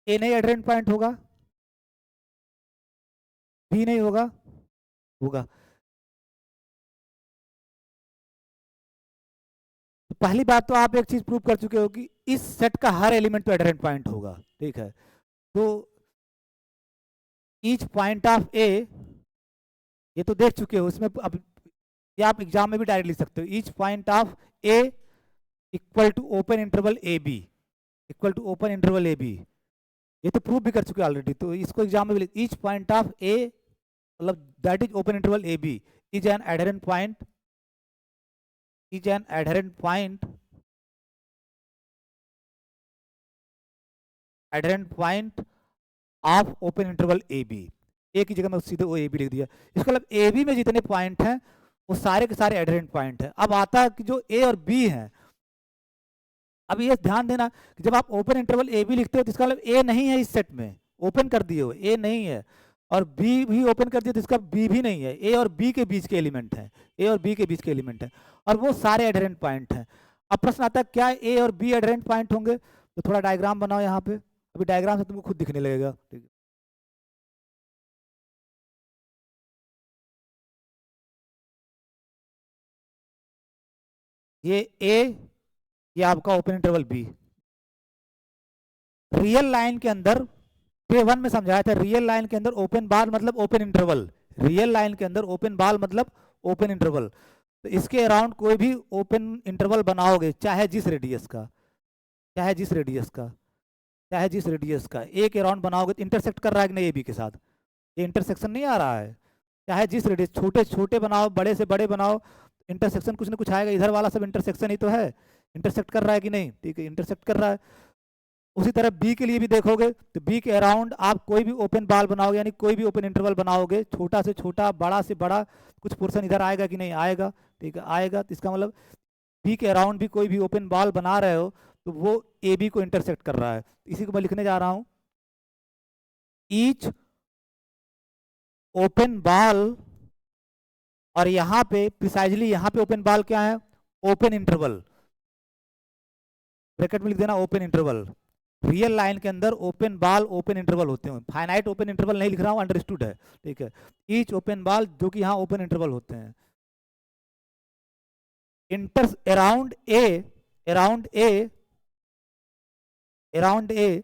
ए नहीं एडहेरेंट पॉइंट होगा, बी नहीं होगा, होगा। तो पहली बात तो आप एक चीज प्रूव कर चुके हो कि इस सेट का हर एलिमेंट तो एडहेरेंट पॉइंट होगा, ठीक है। तो ईच पॉइंट ऑफ ए, ये तो देख चुके हो इसमें, अब ये आप एग्जाम में भी डायरेक्ट लिख सकते हो, each point of A equal to open interval A B, equal to open interval A B, ये तो प्रूव भी कर चुके ऑलरेडी। तो इसको एग्जाम में भी लिख, ईच पॉइंट ऑफ ए मतलब that is open interval A B is an adherent point, is an adherent point, adherent point of open interval A B. A की जगह में सीधे वो ए बी लिख दिया। इसका मतलब ए बी में जितने पॉइंट हैं वो सारे के सारे एडहेरेंट पॉइंट हैं। अब आता है कि जो ए और बी हैं, अब ये ध्यान देना कि जब आप ओपन इंटरवल ए बी लिखते हो तो इसका मतलब ए नहीं है इस सेट में, ओपन कर दिए हो ए नहीं है, और बी भी ओपन कर दिया तो इसका बी भी नहीं है, ए और बी के बीच के एलिमेंट हैं, ए और बी के बीच के एलिमेंट हैं, और वो सारे एडहेरेंट पॉइंट हैं। अब प्रश्न आता है क्या ए और बी एडहेरेंट पॉइंट होंगे? तो थोड़ा डायग्राम बनाओ यहाँ पे, अभी डायग्राम से तुमको खुद दिखने लगेगा, ठीक है। ये ए, ये आपका open interval B. Real line के अंदर डे 1 में समझाया था, रियल लाइन के अंदर ओपन बाल मतलब ओपन इंटरवल, रियल लाइन के अंदर ओपन बाल मतलब ओपन इंटरवल। तो इसके अराउंड कोई भी ओपन इंटरवल बनाओगे, चाहे जिस रेडियस का, चाहे जिस रेडियस का, चाहे जिस रेडियस का, ए के अराउंड बनाओगे तो इंटरसेक्ट कर रहा है कि नहीं ए बी के साथ? ये इंटरसेक्शन नहीं आ रहा है। चाहे जिस रेडियस, छोटे छोटे बनाओ, बड़े से बड़े बनाओ, इंटरसेक्शन कुछ ना कुछ आएगा। इधर वाला सब इंटरसेक्शन ही तो है, इंटरसेक्ट कर रहा है कि नहीं? ठीक है, इंटरसेक्ट कर रहा है। उसी तरह बी के लिए भी देखोगे तो बी के अराउंड आप कोई भी ओपन बाल बनाओगे, यानी कोई भी ओपन इंटरवल बनाओगे, छोटा से छोटा, बड़ा से बड़ा, कुछ पोर्शन इधर आएगा कि नहीं आएगा? ठीक है, आएगा। तो इसका मतलब बी के अराउंड भी कोई भी ओपन बाल बना रहे हो तो वो ए बी को इंटरसेक्ट कर रहा है। इसी को मैं लिखने जा रहा हूं, ईच ओपन बाल, और यहां पे प्रिसाइजली यहां पे ओपन बाल क्या है? ओपन इंटरवल, ब्रैकेट में लिख देना ओपन इंटरवल। रियल लाइन के अंदर ओपन बाल ओपन इंटरवल होते हैं, फाइनाइट ओपन इंटरवल नहीं लिख रहा हूं, अंडरस्टूड है, ठीक है। ईच ओपन बाल जो कि यहाँ ओपन इंटरवल होते हैं, inter around a, around a, around a,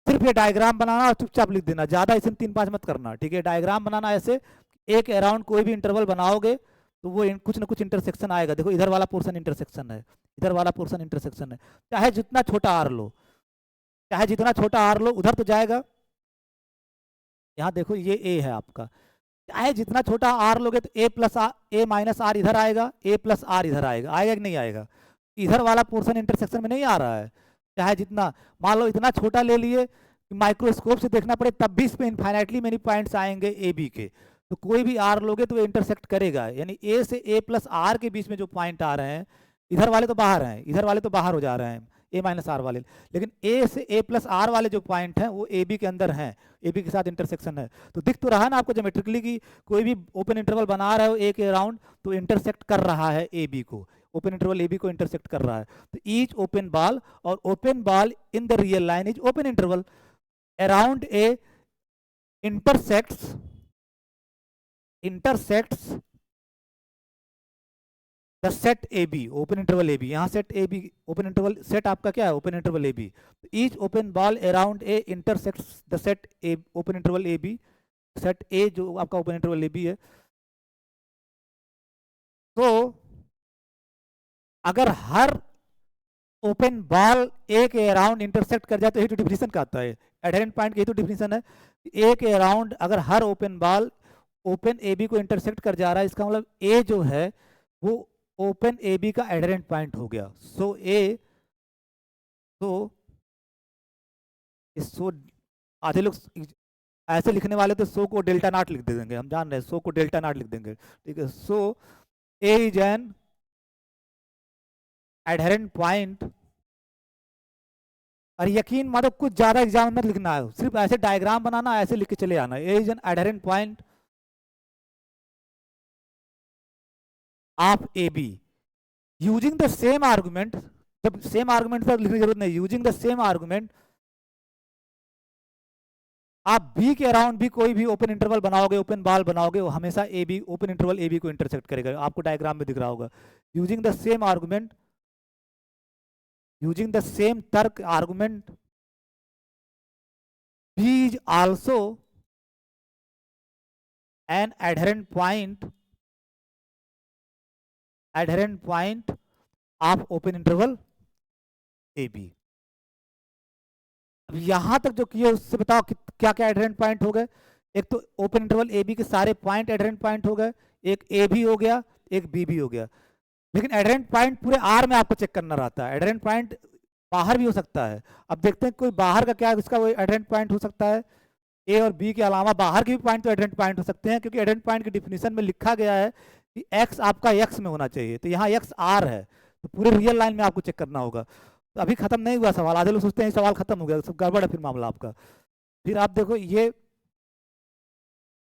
सिर्फ ये डायग्राम बनाना और चुपचाप लिख देना, ज्यादा इसमें 3-5 मत करना, ठीक है। डायग्राम बनाना ऐसे, एक अराउंड कोई भी इंटरवल बनाओगे तो वो कुछ ना कुछ इंटरसेक्शन आएगा। देखो इधर वाला पोर्शन इंटरसेक्शन है, इधर वाला पोर्शन इंटरसेक्शन है, चाहे जितना छोटा आर लो, चाहे जितना छोटा आर लो उधर तो जाएगा। यहाँ देखो ये ए है आपका, चाहे जितना छोटा आर लोगे तो a plus are, a minus r इधर आएगा, ए प्लस आर इधर आएगा, आएगा कि नहीं आएगा? इधर वाला पोर्शन इंटरसेक्शन में नहीं आ रहा है। चाहे जितना, मान लो इतना छोटा ले लिए, माइक्रोस्कोप से देखना पड़े तब भी इस पे इनफाइनाइटली मेनी पॉइंट्स आएंगे ए बी के। तो कोई भी आर लोगे तो इंटरसेक्ट करेगा, यानी ए से ए प्लस आर के बीच में जो पॉइंट आ रहे हैं, इधर वाले तो बाहर हैं, इधर वाले तो बाहर हो जा रहे हैं, ए माइनस आर वाले, लेकिन ए से ए प्लस आर वाले जो पॉइंट हैं वो ए बी के अंदर हैं, ए बी के साथ इंटरसेक्शन है। तो दिख तो रहा ना आपको ज्योमेट्रिकली कि कोई भी ओपन इंटरवल बना रहा है ए के अराउंड तो इंटरसेक्ट कर रहा है ए बी को, ओपन इंटरवल ए बी को इंटरसेक्ट कर रहा है। तो ईच ओपन बॉल, और open ball in the real line is open interval around a intersects, intersects the set a B, open interval A b, यहाँ set a B open interval, set आपका क्या है? Open interval A b. Each open ball around a intersects the set a, open interval A b, set ए जो आपका open interval A B है। तो अगर हर ओपन बॉल ए के अराउंड इंटरसेक्ट कर जाए तो यही तो डिफिनीशन का आता है, एडहेरेंट पॉइंट की यही तो डिफिनीशन है। ए के अराउंड अगर हर open ball open A B को इंटरसेक्ट कर जा रहा है, इसका मतलब ए जो है वो ओपन ए बी का एडहेरेंट पॉइंट हो गया। सो ए, तो इस सो, आधे लोग ऐसे लिखने वाले तो सो को डेल्टा नॉट लिख देंगे, हम जान रहे हैं सो को डेल्टा नॉट लिख देंगे, ठीक है। सो ए इज एन एडहेरेंट पॉइंट, और यकीन मानो कुछ ज्यादा एग्जाम में लिखना है, सिर्फ ऐसे डायग्राम बनाना, ऐसे लिख के चले आना, a is an adherent point of A b using the same argument. जब सेम आर्गुमेंट पर लिखने की जरूरत नहीं, यूजिंग द सेम आर्गुमेंट आप बी के अराउंड भी कोई भी ओपन इंटरवल बनाओगे, ओपन बॉल बनाओगे, वो हमेशा a B, open interval A B को इंटरसेक्ट करेगा, आपको डायग्राम में दिख रहा होगा। Using the same argument, using the same तर्क argument, b is also an adherent point of open interval A B. अब यहां तक जो किए उससे बताओ क्या क्या एडहेरेंट पॉइंट हो गए। एक तो ओपन इंटरवल ए बी के सारे पॉइंट एडहेरेंट पॉइंट हो गए, एक ए भी हो गया, एक बी भी हो गया। लेकिन एडहेरेंट पॉइंट पूरे आर में आपको चेक करना रहता है, एडहेरेंट पॉइंट बाहर भी हो सकता है। अब देखते हैं कोई बाहर का क्या इसका वो एडहेरेंट पॉइंट हो सकता है। ए और बी के अलावा बाहर के भी पॉइंट तो एडहेरेंट पॉइंट हो सकते हैं, क्योंकि एडहेरेंट पॉइंट की डिफिनीशन में लिखा गया है कि एक्स आपका एक्स में होना चाहिए, तो यहाँ एक्स आर है, तो पूरे रियल लाइन में आपको चेक करना होगा। तो अभी खत्म नहीं हुआ सवाल, आधे लोग सोचते हैं सवाल खत्म हो गया, सब गड़बड़ है फिर मामला आपका। फिर आप देखो ये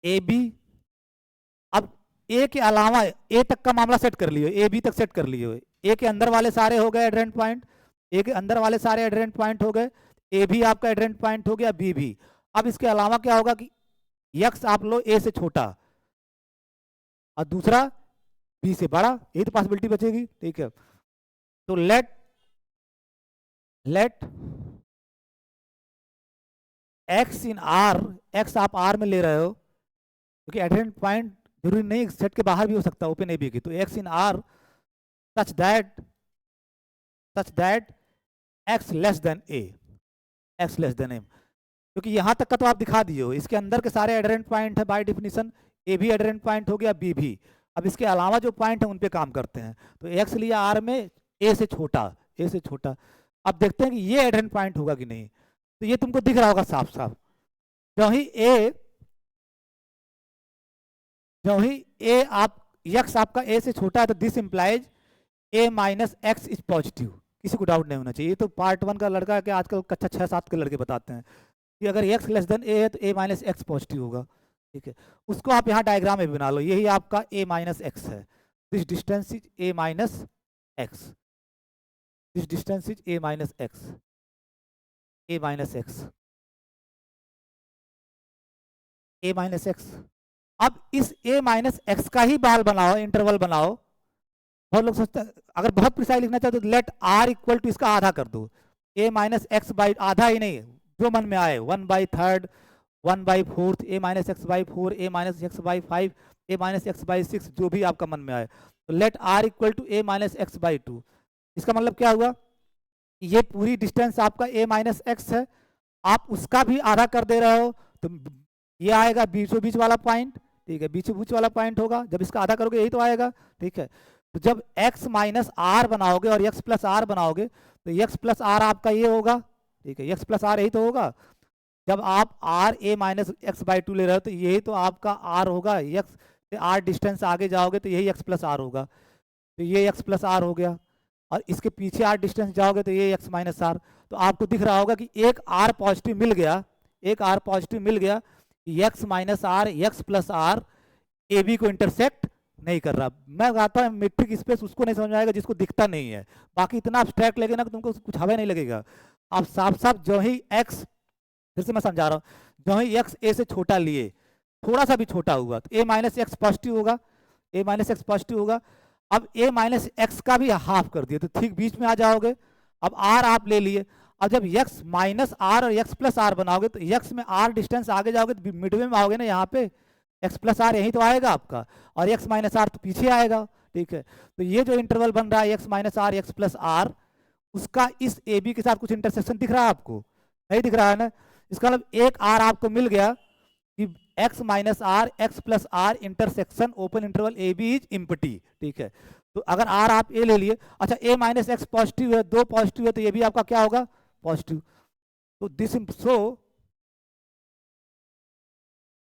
ए बी, अब ए के अलावा ए तक का मामला सेट कर लियो, ए बी तक सेट कर लियो, ए के अंदर वाले सारे हो गए एडहेरेंट पॉइंट, ए के अंदर वाले सारे एडहेरेंट पॉइंट हो गए, ए भी आपका एडहेरेंट पॉइंट हो गया, बी भी। अब इसके अलावा क्या होगा कि यक्स आप लो ए से छोटा और दूसरा बी से बड़ा, यही तो पॉसिबिलिटी बचेगी, ठीक है। तो let X in R, X आप आर में ले रहे हो क्योंकि एडहेरेंट पॉइंट जरूरी नहीं सेट के बाहर भी हो सकता है ओपन ए बी की, तो X in R such that X less than A, X less than M, क्योंकि यहां तक का तो आप दिखा दिए हो, इसके अंदर के सारे एडहेरेंट पॉइंट है बाय डेफिनेशन, ए भी एडहेरेंट पॉइंट हो गया, बी भी। अब इसके अलावा जो पॉइंट है उन पे काम करते हैं, तो एक्स लिया आर में ए से छोटा, ए से छोटा। अब देखते हैं कि ये एडहेरेंट पॉइंट होगा कि नहीं, तो ये तुमको दिख रहा होगा साफ साफ, जो ही ए आप यक्स आपका ए से छोटा है, तो this implies A minus x is positive, किसी को डाउट नहीं होना चाहिए। ये तो पार्ट 1 का लड़का है कि आजकल कक्षा 6-7 के लड़के बताते हैं कि अगर एक्स लेस देन ए है तो ए माइनस एक्स पॉजिटिव होगा, ठीक है। उसको आप यहाँ डायग्राम में बना लो, यही आपका ए माइनस एक्स है, this distance is a minus x, this distance is a minus x, A minus x, A minus x. अब इस ए माइनस एक्स का ही बाल बनाओ, इंटरवल बनाओ। बहुत लोग सोचते हैं अगर बहुत प्रिसाइज लिखना चाहते तो लेट आर इक्वल टू इसका आधा कर दो, ए माइनस एक्स बाई, आधा ही नहीं जो मन में आए, 1/3, 1/4, a minus x by 4, a minus x by 5, a minus x by 6, जो भी आपका मन में आए। तो let are equal to A minus x by 2, इसका मतलब क्या हुआ, ये पूरी डिस्टेंस आपका ए माइनस एक्स है, आप उसका भी आधा कर दे रहे हो, तो ये आएगा बीचों बीच वाला पॉइंट, ठीक है, बीचों बीच वाला पॉइंट होगा, जब इसका आधा करोगे यही तो आएगा, ठीक है। तो जब x माइनस आर बनाओगे और x प्लस आर बनाओगे तो x प्लस आर आपका ये होगा, ठीक है, x प्लस आर यही तो होगा। जब आप r a minus x by 2 ले रहे हो तो यही तो आपका r होगा, x से r डिस्टेंस आगे जाओगे तो यही x प्लस आर होगा, तो ये x प्लस आर हो गया, और इसके पीछे r डिस्टेंस जाओगे तो ये x माइनस आर। तो आपको दिख रहा होगा कि एक r पॉजिटिव मिल गया, एक r पॉजिटिव मिल गया, x minus R X plus are A B को इंटरसेक्ट नहीं कर रहा। मैं कहता हूँ मेट्रिक स्पेस उसको नहीं समझ में आएगा जिसको दिखता नहीं है, बाकी इतना अब्स्ट्रैक्ट लगेगा ना कि तुमको कुछ हवा नहीं लगेगा। आप साफ साफ जो ही x, फिर से मैं समझा रहा हूँ, जो ही x a से छोटा लिए, थोड़ा सा भी छोटा हुआ तो a माइनस एक्स पॉजिटिव होगा, a माइनस एक्स पॉजिटिव होगा। अब a माइनस एक्स का भी हाफ कर दिए तो ठीक बीच में आ जाओगे। अब r आप ले लिए, अब जब x माइनस आर और x प्लस आर बनाओगे तो x में r डिस्टेंस आगे जाओगे तो मिडवे में आओगे ना, यहाँ पे x प्लस आर यही तो आएगा आपका, और x माइनस आर तो पीछे आएगा, ठीक है। तो ये जो इंटरवल बन रहा है x minus R X plus R, उसका इस ए बी के साथ कुछ इंटरसेक्शन दिख रहा है आपको, नहीं दिख रहा है ना। इसका मतलब एक r आपको मिल गया कि x minus R X plus R intersection open interval A B is empty, ठीक है। तो अगर r आप a ले लिए, अच्छा a माइनस एक्स पॉजिटिव है, 2 पॉजिटिव है, तो ये भी आपका क्या होगा, पॉजिटिव। तो दिस सो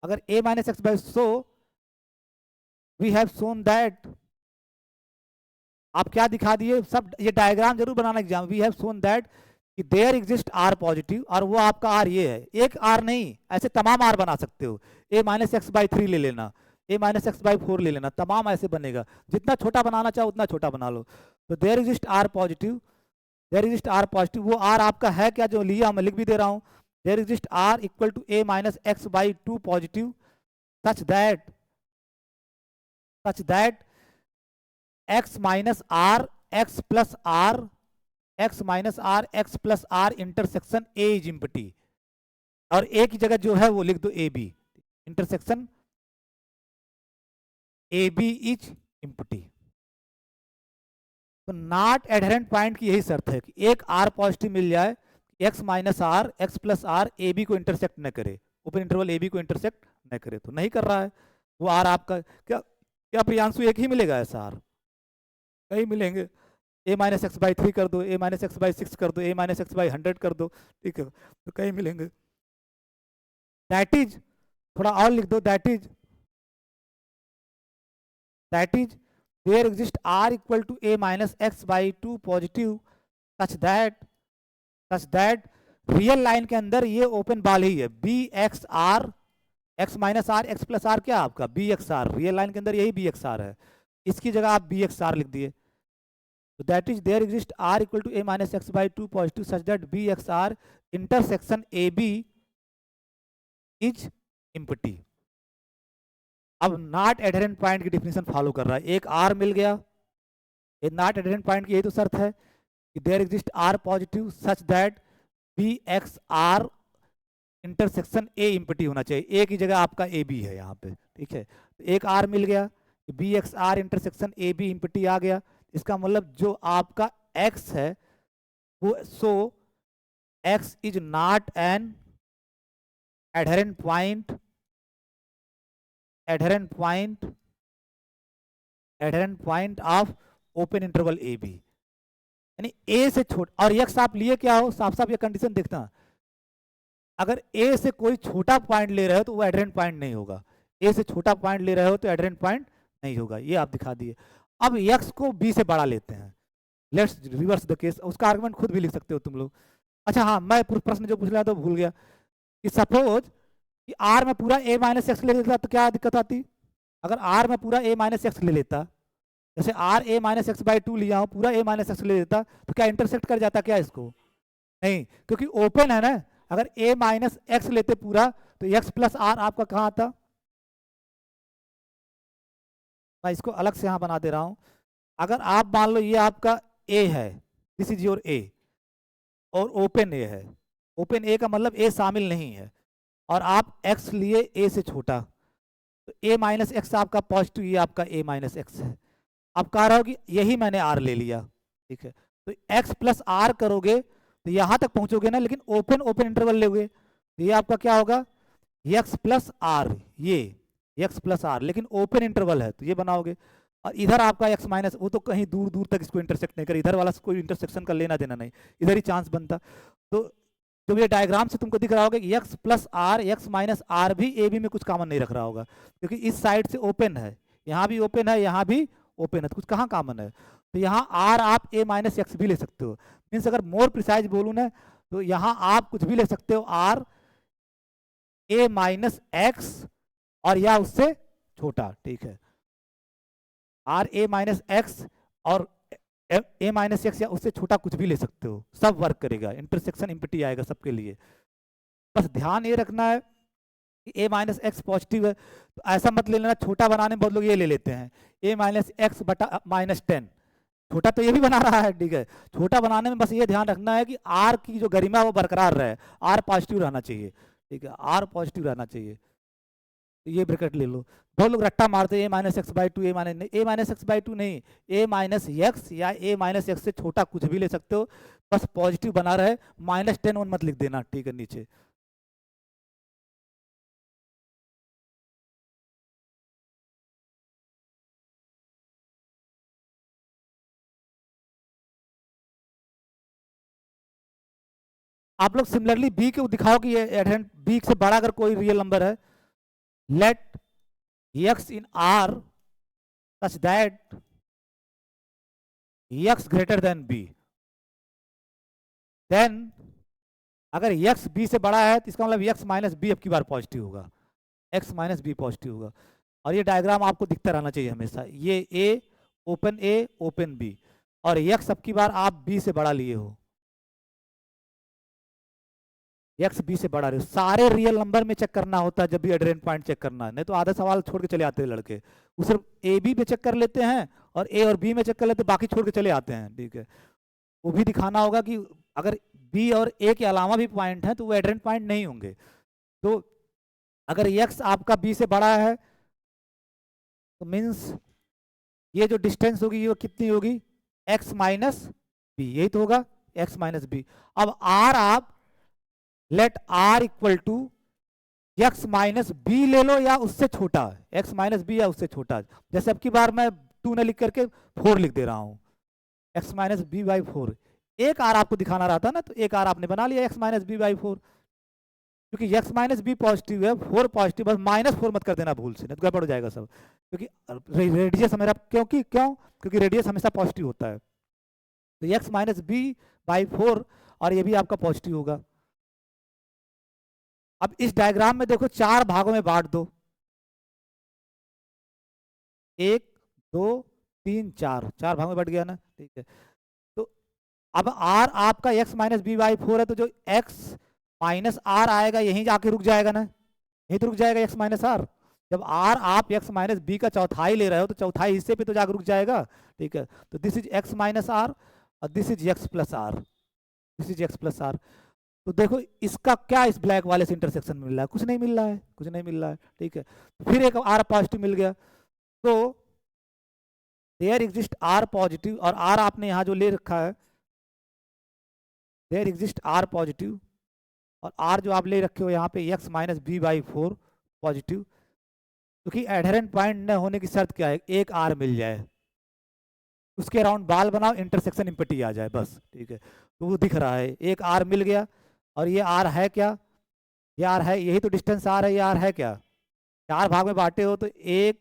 अगर a minus x by, so we have shown that आप क्या दिखा दिए सब, ये डायग्राम जरूर बनाना exam. We have shown that कि देयर एग्जिस्ट आर पॉजिटिव, और वो आपका आर ये है, एक आर नहीं, ऐसे तमाम आर बना सकते हो। ए माइनस एक्स बाई 3 ले लेना, ए माइनस एक्स बाई 4 ले लेना, तमाम ऐसे बनेगा। जितना छोटा बनाना चाहो उतना छोटा बना लो। तो there exist are positive, there exist are positive, वो आर आपका है क्या जो लिया, मैं लिख भी दे रहा हूँ। There exist R equal to A minus x by 2 positive such that x minus R X plus R, X minus R X plus R intersection A is empty, और ए की जगह जो है वो लिख दो A B, intersection A B is empty. तो not adherent point की यही शर्त है कि एक आर पॉजिटिव मिल जाए, X minus R X plus are A B को इंटरसेक्ट न करे, ओपन इंटरवल ए बी को इंटरसेक्ट न करे। तो नहीं कर रहा है वो आर आपका, क्या क्या प्रियांशु एक ही मिलेगा ऐसा आर? कई मिलेंगे। ए माइनस एक्स बाई 3 कर दो, ए माइनस एक्स बाई 6 कर दो, ए माइनस एक्स बाई 100 कर दो, ठीक है, तो कई मिलेंगे। दैट इज, थोड़ा और लिख दो, that is there exist R equal to A minus x by 2 positive such that real line के अंदर ये ओपन बाल ही है, B x R, X minus R X plus R क्या आपका B x R, real line के अंदर यही बी एक्स आर है, इसकी जगह आप बी एक्स आर लिख दिए। So that is there exist r equal to a minus x by 2 positive such that bxr intersection AB is empty। अब नॉट एडहेरेंट पॉइंट की डिफिनेशन फॉलो कर रहा है, एक आर मिल गया, ये नॉट एडहेरेंट पॉइंट की यही तो शर्त है कि there exist are positive such that B x are intersection A empty होना चाहिए, ए की जगह आपका ए बी है यहाँ पे, ठीक है। तो एक आर मिल गया, b x are intersection A b empty आ गया, इसका मतलब जो आपका x है वो, so x is not an adherent point of open interval A b, यानी a से छोटा, और x आप लिए क्या हो, साफ साफ ये कंडीशन देखना, अगर a से कोई छोटा पॉइंट ले रहे हो तो वो एडहेरेंट पॉइंट नहीं होगा, a से छोटा पॉइंट ले रहे हो तो एडहेरेंट पॉइंट नहीं होगा, ये आप दिखा दिए। अब x को b से बड़ा लेते हैं, लेट्स रिवर्स द केस, उसका आर्गुमेंट खुद भी लिख सकते हो तुम लोग। अच्छा हाँ, मैं प्रश्न जो पूछ रहा तो भूल गया कि सपोज कि r में पूरा a माइनस एक्स ले लेता तो क्या दिक्कत आती, अगर r में पूरा a माइनस एक्स ले लेता, जैसे r a minus x by 2 लिया हूँ, पूरा a माइनस एक्स ले लेता तो क्या इंटरसेक्ट कर जाता क्या इसको? नहीं, क्योंकि ओपन है ना, अगर a माइनस एक्स लेते पूरा तो x प्लस आर आपका कहाँ आता, मैं इसको अलग से यहाँ बना दे रहा हूँ। अगर आप मान लो ये आपका a है, दिस इज योर a, और ओपन ए है, ओपन ए का मतलब ए शामिल नहीं है, और आप x लिए a से छोटा, तो a माइनस एक्स आपका पॉजिटिव, ये आपका a माइनस एक्स है। आप कह रहे हो कि यही मैंने r ले लिया, ठीक है, तो x प्लस आर करोगे तो यहाँ तक पहुँचोगे ना, लेकिन ओपन इंटरवल लोगे तो ये आपका क्या होगा, x प्लस आर, ये x प्लस आर, लेकिन ओपन इंटरवल है तो ये बनाओगे, और इधर आपका x माइनस, वो तो कहीं दूर दूर तक इसको इंटरसेक्ट नहीं कर, इधर वाला कोई इंटरसेक्शन का लेना देना नहीं, इधर ही चांस बनता। तो जब ये डायग्राम से तुमको दिख रहा होगा कि x plus R X minus R भी ए बी में कुछ कॉमन नहीं रख रहा होगा, क्योंकि इस साइड से ओपन है, यहाँ भी ओपन है, यहाँ भी ओपन है, तो कुछ कहाँ कॉमन है, तो यहाँ आर आप ए माइनस एक्स भी ले सकते हो, मीन्स अगर मोर प्रिसाइज बोलूँ ना तो यहाँ आप कुछ भी ले सकते हो, आर ए माइनस एक्स और या उससे छोटा, ठीक है, आर ए माइनस एक्स और ए माइनस एक्स या उससे छोटा कुछ भी ले सकते हो, सब वर्क करेगा, इंटरसेक्शन एम्प्टी आएगा सबके लिए। बस ध्यान ये रखना है कि ए माइनस एक्स पॉजिटिव है तो ऐसा मत ले लेना, छोटा बनाने में बहुत लोग ये ले लेते हैं ए माइनस एक्स बटा माइनस 10, छोटा तो ये भी बना रहा है, ठीक है, छोटा बनाने में बस ये ध्यान रखना है कि आर की जो गरिमा है वो बरकरार रहे, आर पॉजिटिव रहना चाहिए, ठीक है, आर पॉजिटिव रहना चाहिए, तो ये ब्रैकेट ले लो। बहुत लोग रट्टा मारते हैं a minus x by 2, a minus x by 2 नहीं, ए माइनस एक्स या ए माइनस एक्स से छोटा कुछ भी ले सकते हो, बस पॉजिटिव बना रहे, माइनस 10 वन मत लिख देना, ठीक है, नीचे। आप लोग सिमिलरली बी को दिखाओ कि ये एडहेरेंट, बी से बड़ा अगर कोई रियल नंबर है, let X in R such that x greater than b, then अगर x b से बड़ा है तो इसका मतलब x माइनस बी अब की बार पॉजिटिव होगा, x माइनस बी पॉजिटिव होगा। और ये डायग्राम आपको दिखता रहना चाहिए हमेशा, ये ए ओपन बी, और x अब की बार आप b से बड़ा लिए हो, एक्स बी से बड़ा रहे, सारे रियल नंबर में चेक करना होता है जब भी एडरेंट पॉइंट चेक करना है, नहीं तो आधा सवाल छोड़ के चले आते हैं लड़के, वो सिर्फ ए बी पे चेक कर लेते हैं और ए और बी में चेक कर लेते हैं, बाकी छोड़ के चले आते हैं। ठीक है, वो भी दिखाना होगा कि अगर बी और ए के अलावा भी पॉइंट है तो वो एडरेंट पॉइंट नहीं होंगे। तो अगर एक्स आपका बी से बड़ा है तो मीन्स ये जो डिस्टेंस होगी ये कितनी होगी, एक्स माइनस बी, यही तो होगा, एक्स माइनस बी। अब आर आप let are equal to X minus B ले लो या उससे छोटा, एक्स माइनस बी या उससे छोटा, जैसे अब की बार मैं 2 न लिख करके 4 लिख दे रहा हूँ, एक्स माइनस बी बाई 4, एक आर आपको दिखाना रहा था ना, तो एक आर आपने बना लिया एक्स माइनस बी बाई 4, क्योंकि एक्स माइनस बी पॉजिटिव है, 4 पॉजिटिव, बस -4 मत कर देना भूल से, नहीं तो गड़बड़ हो जाएगा सब, क्योंकि रेडियस हमारा क्योंकि रेडियस हमेशा पॉजिटिव होता है, तो एक्स माइनस बी बाई 4 और ये भी आपका पॉजिटिव होगा। अब इस डायग्राम में देखो 4 भागों में बांट दो, 1 2 3 4, 4 भागों में बट गया ना, ठीक है। तो अब r आपका x माइनस बी बाई 4 है, तो जो x माइनस आर आएगा यहीं जाके रुक जाएगा ना, यहीं तो रुक जाएगा x माइनस आर, जब r आप x माइनस बी का चौथाई ले रहे हो तो चौथाई हिस्से पे तो जाकर रुक जाएगा। ठीक है, तो this is x minus r और this is x plus r, this is x plus r. तो देखो इसका क्या इस ब्लैक वाले से इंटरसेक्शन मिल रहा है, कुछ नहीं मिल रहा है, कुछ नहीं मिल रहा है। ठीक है, फिर एक आर पॉजिटिव मिल गया, तो देयर एग्जिस्ट आर पॉजिटिव, और आर आपने यहाँ जो ले रखा है देयर एग्जिस्ट आर पॉजिटिव, और आर जो आप ले रखे हो यहाँ पे X minus B by 4 positive, क्योंकि एडहेरेंट पॉइंट न होने की शर्त क्या है, एक आर मिल जाए, उसके अराउंड बाल बनाओ, इंटरसेक्शन इम्पटी आ जाए बस। ठीक है, तो वो दिख रहा है, एक आर मिल गया, और ये आर है क्या, ये आर है, यही तो डिस्टेंस आर है, ये आर है क्या, 4 भाग में बांटे हो तो 1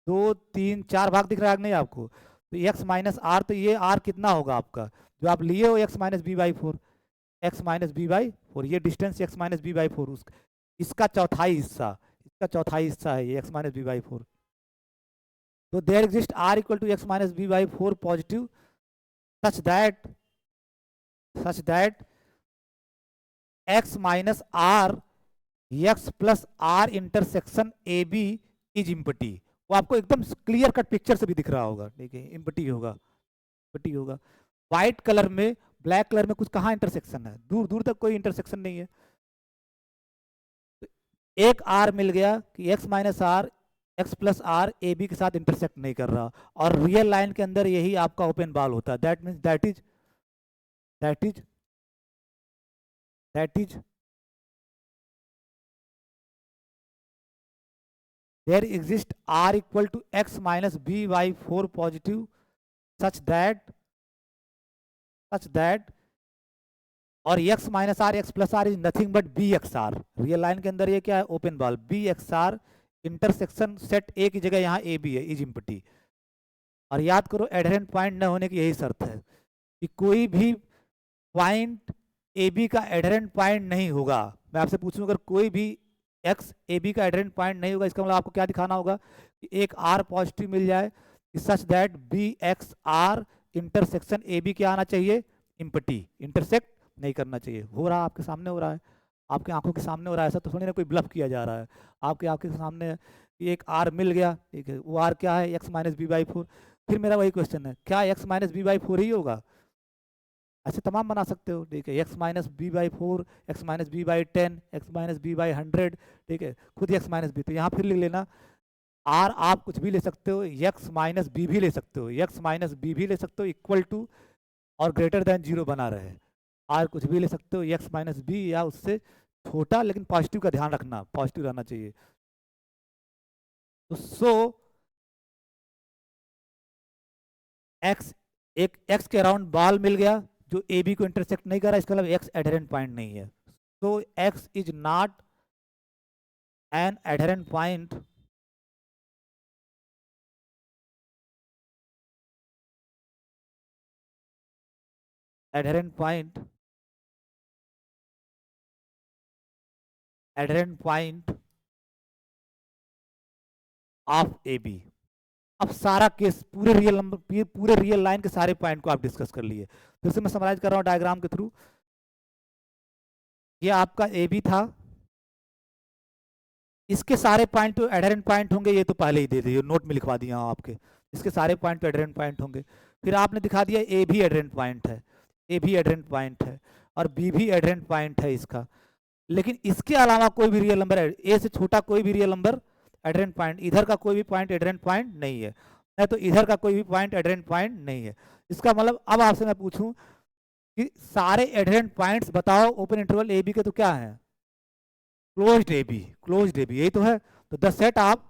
2 3 4 भाग दिख रहा है नहीं आपको, तो एक्स माइनस आर, तो ये आर कितना होगा आपका जो आप लिए हो, X minus B by 4, X minus B by 4, ये distance X minus B by 4, इसका चौथाई हिस्सा, इसका चौथाई हिस्सा है ये एक्स माइनस बी बाई 4। तो there exist R equal to X minus B by 4 positive such that X minus R X plus R intersection A B is empty, वो आपको एकदम क्लियर कट पिक्चर से भी दिख रहा होगा। ठीक है, इम्पटी होगा, इम्पटी होगा। व्हाइट कलर में, ब्लैक कलर में कुछ कहाँ इंटरसेक्शन है, दूर दूर तक कोई इंटरसेक्शन नहीं है। तो एक आर मिल गया कि X minus R X plus are A B के साथ इंटरसेक्ट नहीं कर रहा, और रियल लाइन के अंदर यही आपका ओपन बॉल होता है, that means that is that is there exist r equal to x minus b by 4 positive such that और x minus R X plus R is nothing but B x R, real line के अंदर ये क्या है, open ball, B x are intersection set A की जगह यहाँ A B है, इज इम्पटी। और याद करो एडहेरेंट पॉइंट न होने की यही शर्त है कि कोई भी पॉइंट ए बी का एडहेरेंट पॉइंट नहीं होगा। मैं आपसे पूछूं अगर कोई भी एक्स ए बी का एडहेरेंट पॉइंट नहीं होगा, इसका मतलब आपको क्या दिखाना होगा कि एक आर पॉजिटिव मिल जाए such that B x are intersection A B क्या आना चाहिए, इम्पटी, इंटरसेक्ट नहीं करना चाहिए। हो रहा है आपके सामने, हो रहा है आपके आंखों के सामने हो रहा है, ऐसा तो थोड़ी ना कोई ब्लफ किया जा रहा है, आपके आंखों के सामने एक आर मिल गया। ठीक है, वो आर क्या है, एक्स माइनस बी बाई 4। फिर मेरा वही क्वेश्चन है, क्या एक्स माइनस बी बाई 4 ही होगा, ऐसे तमाम बना सकते हो। ठीक है, X minus B by 4, X minus B by 10, X minus B by 100, ठीक है, खुद एक्स माइनस बी, तो यहाँ फिर लिख लेना आर आप कुछ भी ले सकते हो, एक्स माइनस बी भी ले सकते हो, एक्स माइनस बी भी ले सकते हो, इक्वल टू और ग्रेटर देन 0 बना रहे, आर कुछ भी ले सकते हो, एक्स माइनस बी या उससे छोटा, लेकिन पॉजिटिव का ध्यान रखना, पॉजिटिव रहना चाहिए। तो एक्स, एक एक्स के अराउंड बॉल मिल गया जो ए बी को इंटरसेक्ट नहीं कर रहा, इसका मतलब एक्स एडहेरेंट पॉइंट नहीं है, तो X is not an adherent point adherent point of A B. अब सारा केस पूरे रियल नंबर, पूरे रियल लाइन के सारे पॉइंट को आप डिस्कस कर लिए। फिर से मैं समराइज कर रहा हूँ डायग्राम के थ्रू। ये आपका ए बी था, इसके सारे पॉइंट तो एडहेरेंट पॉइंट होंगे, ये तो पहले ही दे दिए, नोट में लिखवा दिया आपके। इसके सारे पॉइंट तो एडहेरेंट पॉइंट होंगे। फिर आपने दिखा दिया ए भी एडहेरेंट पॉइंट है, ए भी एडहेरेंट पॉइंट है, और बी भी एडहेरेंट पॉइंट है इसका। लेकिन इसके अलावा कोई भी रियल नंबर, ए से छोटा कोई भी रियल नंबर एडहेरेंट पॉइंट, इधर का कोई भी पॉइंट एडहेरेंट पॉइंट नहीं है, नहीं तो इधर का कोई भी पॉइंट एडहेरेंट पॉइंट नहीं है। इसका मतलब अब आपसे मैं पूछूं कि सारे एडहेरेंट पॉइंट्स बताओ ओपन इंटरवल ए बी के, तो क्या है? Closed A B, closed A B, यही तो है। तो द सेट ऑफ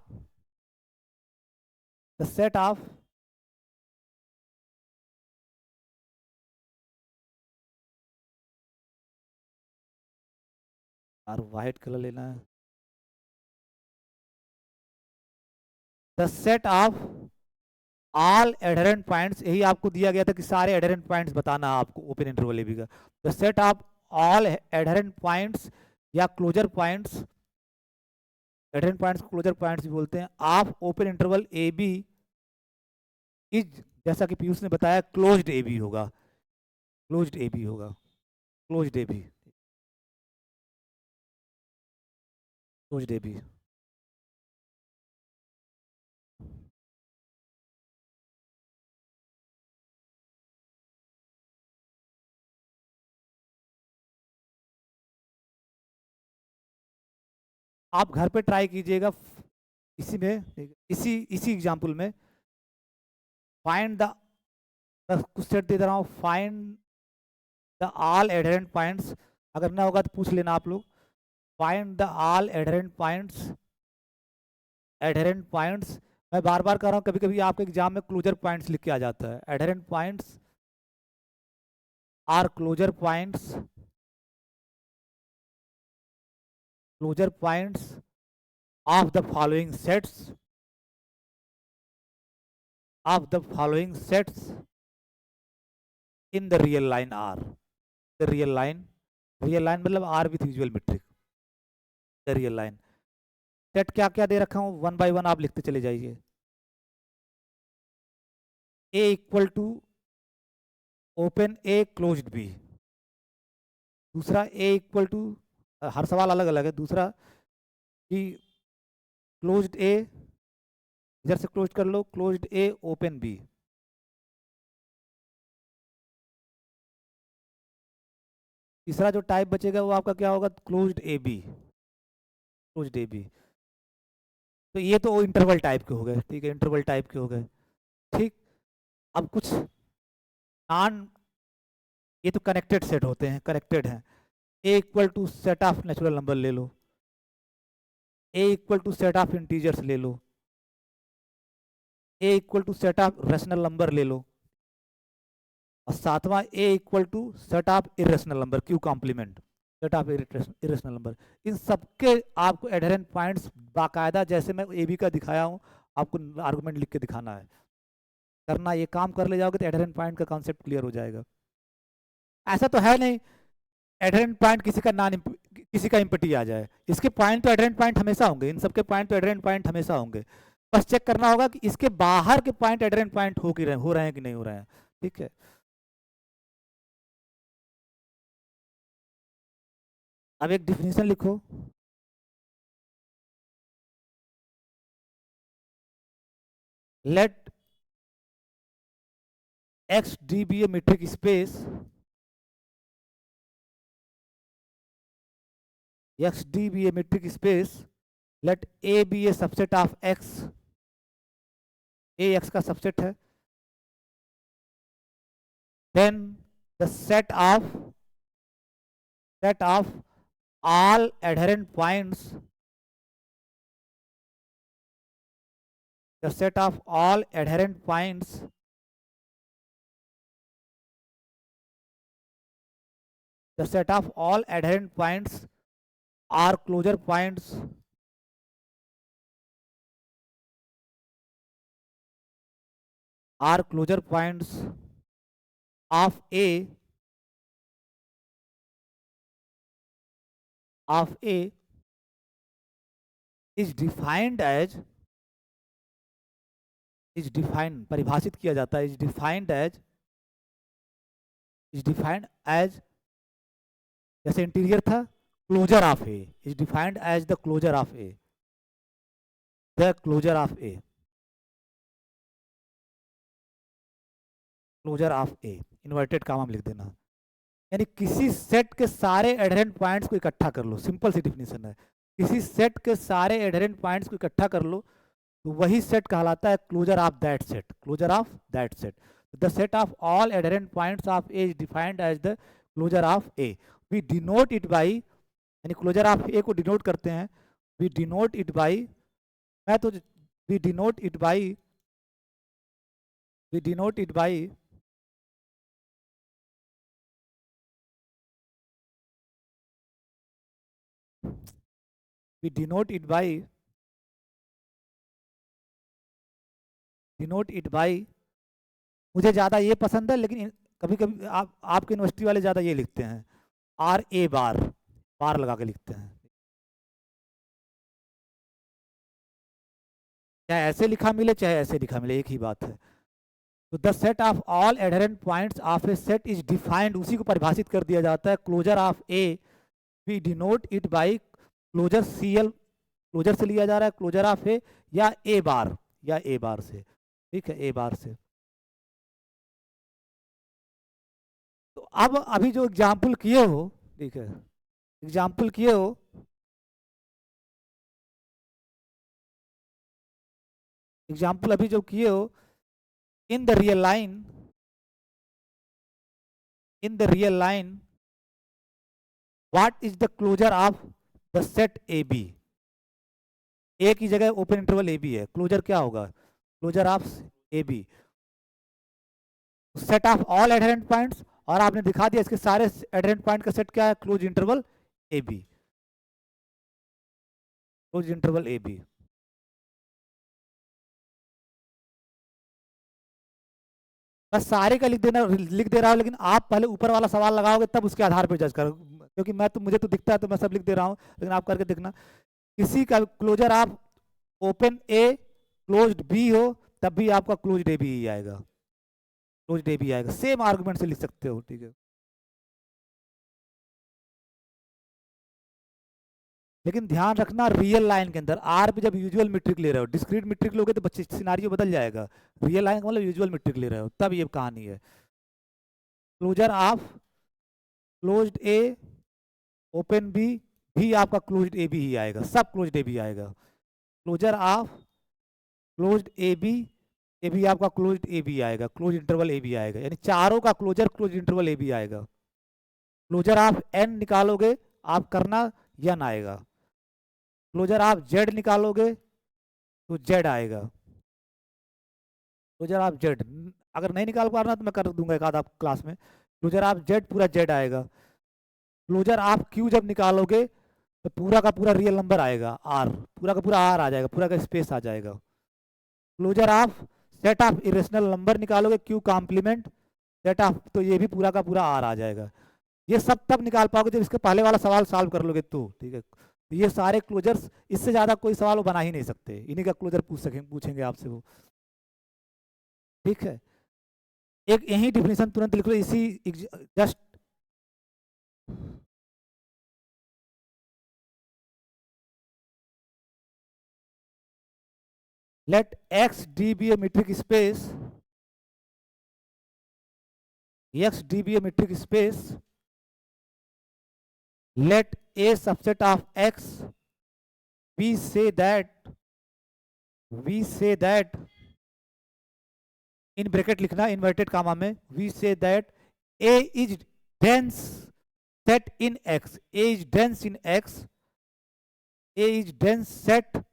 और वाइट कलर लेना है, the set of all adherent points, यही आपको दिया गया था कि सारे एडहेरेंट पॉइंट्स बताना है आपको ओपन इंटरवल ए बी का। The set of all adherent points या क्लोजर पॉइंट्स, एडहेरेंट पॉइंट्स को क्लोजर पॉइंट्स भी बोलते हैं, of open interval A B is, जैसा कि पीयूष ने बताया, क्लोज्ड ए बी होगा, क्लोज्ड ए बी होगा, closed A B, closed A B. आप घर पे ट्राई कीजिएगा, इसी में, इसी इसी एग्जाम्पल में, फाइंड द, कुछ सेट दे रहा हूँ, find the all adherent points, अगर ना होगा तो पूछ लेना आप लोग। Find the all adherent points, मैं बार बार कर रहा हूँ, कभी कभी आपके एग्जाम में क्लोजर पॉइंट्स लिख के आ जाता है। Adherent points are closure points, closure points of the following sets, of the following sets in the real line are, the real line, real line मतलब are with usual metric, the real line. Set क्या क्या दे रखा हूँ, one by one आप लिखते चले जाइए। A equal to open a closed b, दूसरा ए इक्वल टू, हर सवाल अलग अलग है, दूसरा कि क्लोज्ड ए, इधर से क्लोज कर लो, क्लोज्ड ए ओपन बी। तीसरा जो टाइप बचेगा वो आपका क्या होगा, closed A B, closed A B. तो ये तो इंटरवल टाइप के हो गए, ठीक है, इंटरवल टाइप के हो गए। ठीक, अब कुछ नॉन, ये तो कनेक्टेड सेट होते हैं, कनेक्टेड हैं। A equal to set of natural number ले लो, a equal to set of integers ले लो, a equal to set of rational number ले लो, और सातवां a equal to set of irrational number, Q complement, set of irrational number. इन सबके आपको एडहेरेंट पॉइंट्स बाकायदा, जैसे मैं ए बी का दिखाया हूँ, आपको आर्गुमेंट लिख के दिखाना है। करना, ये काम कर ले जाओगे तो एडहेरेंट पॉइंट का कॉन्सेप्ट क्लियर हो जाएगा। ऐसा तो है नहीं एडहेरेंट पॉइंट किसी का नॉन, किसी का इम्पटी आ जाए, इसके पॉइंट तो एडहेरेंट पॉइंट हमेशा होंगे, इन सबके पॉइंट तो एडहेरेंट पॉइंट हमेशा होंगे। बस चेक करना होगा कि इसके बाहर के पॉइंट एडहेरेंट पॉइंट हो रहे हैं कि नहीं हो रहे हैं। ठीक है, अब एक डिफिनेशन लिखो, let x D be a metric space, X D be a metric space, let A B a subset of X, A X का सबसेट है, then the set of all adherent points, the set of all adherent points the set of all adherent points are closure points of A of A is defined as, परिभाषित किया जाता है, is defined as, जैसे interior था, closure of A, is defined as the closure of A, the closure of A, closure of A, inverted comma में लिख देना। यानी किसी सेट के सारे एडहेरेंट पॉइंट्स को इकट्ठा कर लो, सिंपल सी डिफिनीशन है। किसी सेट के सारे एडहेरेंट पॉइंट्स को इकट्ठा कर लो तो वही सेट कहलाता है closure of that set, closure of that set. The set of all adherent points of A is defined as the closure of A. We denote it by, यानी क्लोजर ऑफ ए को denote करते हैं, we denote it by, मैं तो we denote it by, we denote it by we denote it by, denote it by, मुझे ज़्यादा ये पसंद है, लेकिन कभी कभी आपके यूनिवर्सिटी वाले ज़्यादा ये लिखते हैं, आर ए बार, बार लगा के लिखते हैं। चाहे ऐसे लिखा मिले चाहे ऐसे लिखा मिले, एक ही बात है। तो the set of all adherent points of A set is defined, उसी को परिभाषित कर दिया जाता है, closure of A, we denote it by closure C L, closure से लिया जा रहा है क्लोजर ऑफ ए, या ए बार, या ए बार से, ठीक है, ए बार से। तो अब अभी जो एग्जाम्पल किए हो, ठीक है, एग्जाम्पल किए हो, एग्जाम्पल अभी जो किए हो, in the real line, in the real line what is the closure of the set a B, a की जगह ओपन इंटरवल ए बी है, क्लोजर क्या होगा, closure of A b, set of all adherent points, और आपने दिखा दिया इसके सारे एडहेरेंट पॉइंट का सेट क्या है, क्लोज इंटरवल ए बी, क्लोज इंटरवल ए बी। बस सारे का लिख दे रहा हूँ, लेकिन आप पहले ऊपर वाला सवाल लगाओगे तब उसके आधार पर जज करो, क्योंकि मैं तो, मुझे तो दिखता है तो मैं सब लिख दे रहा हूँ, लेकिन आप करके देखना। किसी का क्लोजर आप ओपन ए क्लोज्ड बी हो तब भी आपका क्लोज्ड ए बी ही आएगा, क्लोज्ड ए बी आएगा, सेम आर्गुमेंट से लिख सकते हो, ठीक है। लेकिन ध्यान रखना रियल लाइन के अंदर, आर पे जब यूजुअल मीट्रिक ले रहे हो, डिस्क्रीट मीट्रिक लोगे तो बच्चे सिनारियो बदल जाएगा, रियल लाइन का मतलब यूजुअल मीट्रिक ले रहे हो तब ये कहानी है। Closure of closed A open B भी आपका क्लोज्ड ए बी ही आएगा, सब क्लोज्ड ए बी आएगा। Closure of closed A B, ये भी आपका क्लोज्ड ए बी आएगा, क्लोज इंटरवल ए बी आएगा, यानी चारों का क्लोजर क्लोज इंटरवल ए बी आएगा। क्लोजर ऑफ एन निकालोगे आप करना, यन आएगा। क्लोजर आप जेड निकालोगे तो जेड आएगा, क्लोजर आप जेड, अगर नहीं निकाल पा रहा तो मैं कर दूंगा एक आध आप क्लास में, क्लोजर आप जेड पूरा जेड आएगा। क्लोजर आप क्यू जब निकालोगे तो पूरा का पूरा रियल नंबर आएगा, आर पूरा का पूरा आर आ जाएगा, पूरा का स्पेस आ जाएगा। क्लोजर आप सेट ऑफ इरेशनल नंबर निकालोगे क्यू कॉम्प्लीमेंट सेट ऑफ, तो ये भी पूरा का पूरा आर आ जाएगा। ये सब तब निकाल पाओगे जब इसके पहले वाला सवाल सॉल्व कर लोगे तो, ठीक है। तो ये सारे क्लोजर्स, इससे ज़्यादा कोई सवाल वो बना ही नहीं सकते, इन्हीं का क्लोजर पूछेंगे आपसे वो, ठीक है। एक यही डिफिनेशन तुरंत लिख लो, इसी just let x d be a metric space, x d be a metric space, let a subset of x, we say that in bracket लिखना inverted comma में, we say that a is dense set in x, a is dense in x, a is dense set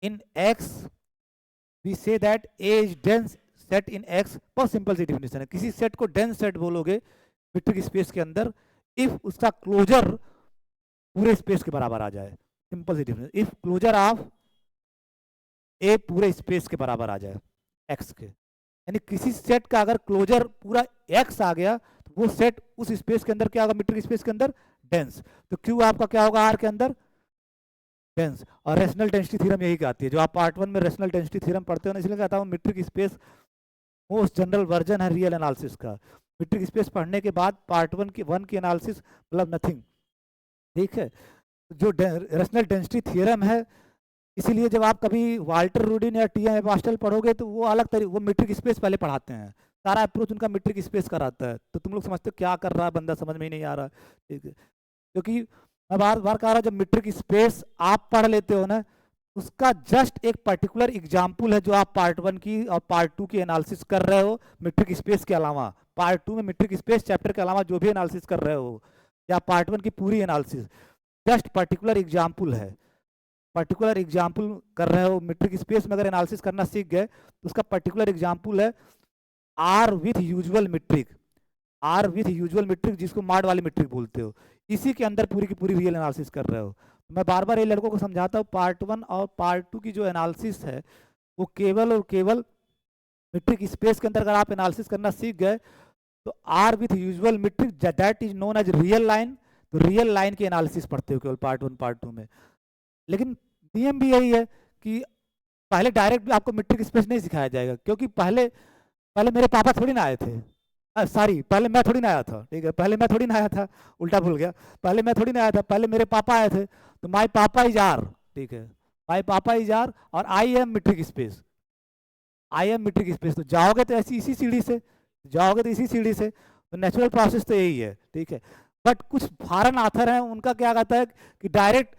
in x, we say that a is dense set in x। बहुत simple सी definition है, किसी set को dense set बोलोगे metric space के अंदर if उसका closure पूरे स्पेस के बराबर आ जाए, सिंपल सी definition, if closure of a पूरे स्पेस के बराबर आ जाए एक्स के, यानी किसी सेट का अगर क्लोजर पूरा एक्स आ गया तो वो सेट उस स्पेस के अंदर क्या होगा, मीट्रिक स्पेस के अंदर डेंस। तो क्यू आपका क्या होगा आर के अंदर, डेंस। और रेशनल डेंसिटी थ्योरम यही कहती है, जो आप पार्ट 1 में रेशनल डेंसिटी थ्योरम पढ़ते हो ना, इसलिए कहता हूँ metric space most general version है रियल एनालिसिस का। मीट्रिक स्पेस पढ़ने के बाद पार्ट 1 की एनालिसिस मतलब नथिंग, ठीक है। जो रेशनल डेंसिटी थ्योरम है, इसीलिए जब आप कभी वाल्टर रूडिन या टी एम एपास्टल पढ़ोगे तो वो अलग तरीके, वो मीट्रिक स्पेस पहले पढ़ाते हैं, सारा अप्रोच उनका मीट्रिक स्पेस का रहता है। तो तुम लोग समझते हो क्या कर रहा है बंदा, समझ में ही नहीं आ रहा, ठीक है। क्योंकि मैं बार बार कह रहा हूँ, जब मीट्रिक स्पेस आप पढ़ लेते हो ना, उसका जस्ट एक पर्टिकुलर एग्जाम्पल है जो आप पार्ट 1 की और पार्ट 2 की एनालिसिस कर रहे हो मीट्रिक स्पेस के अलावा। पार्ट 2 में मीट्रिक स्पेस चैप्टर के अलावा जो भी एनालिसिस कर रहे हो, या पार्ट 1 की पूरी एनालिसिस, जस्ट पर्टिकुलर एग्जाम्पल है। पर्टिकुलर एग्जाम्पल कर रहे हो, मीट्रिक स्पेस में अगर एनालिसिस करना सीख गए तो उसका पर्टिकुलर एग्जाम्पल है R with usual metric. R with usual metric, जिसको माड वाली मीट्रिक बोलते हो, इसी के अंदर पूरी की पूरी रियल एनालिसिस कर रहे हो। मैं बार बार ये लड़कों को समझाता हूँ, पार्ट 1 और पार्ट 2 की जो एनालिसिस है वो केवल और केवल मीट्रिक स्पेस के अंदर अगर आप एनालिसिस करना सीख गए तो R with usual metric, that is known as real line, तो रियल लाइन की एनालिसिस पढ़ते हो केवल पार्ट 1 पार्ट 2 में। लेकिन नियम भी यही है कि पहले डायरेक्ट आपको मीट्रिक स्पेस नहीं सिखाया जाएगा, क्योंकि पहले पहले मेरे पापा थोड़ी ना आए थे, सॉरी पहले मैं थोड़ी ना आया था, ठीक है, पहले मैं थोड़ी ना आया था, उल्टा भूल गया, पहले मैं थोड़ी ना आया था, पहले मेरे पापा आए थे। तो माई पापा इज आर, ठीक है, माई पापा इज आर और I am metric space, I am metric space. तो जाओगे तो ऐसी इसी सीढ़ी से जाओगे, तो इसी सीढ़ी से, तो नेचुरल प्रोसेस तो यही है, ठीक है। बट कुछ फॉरेन आथर हैं, उनका क्या कहता है कि डायरेक्ट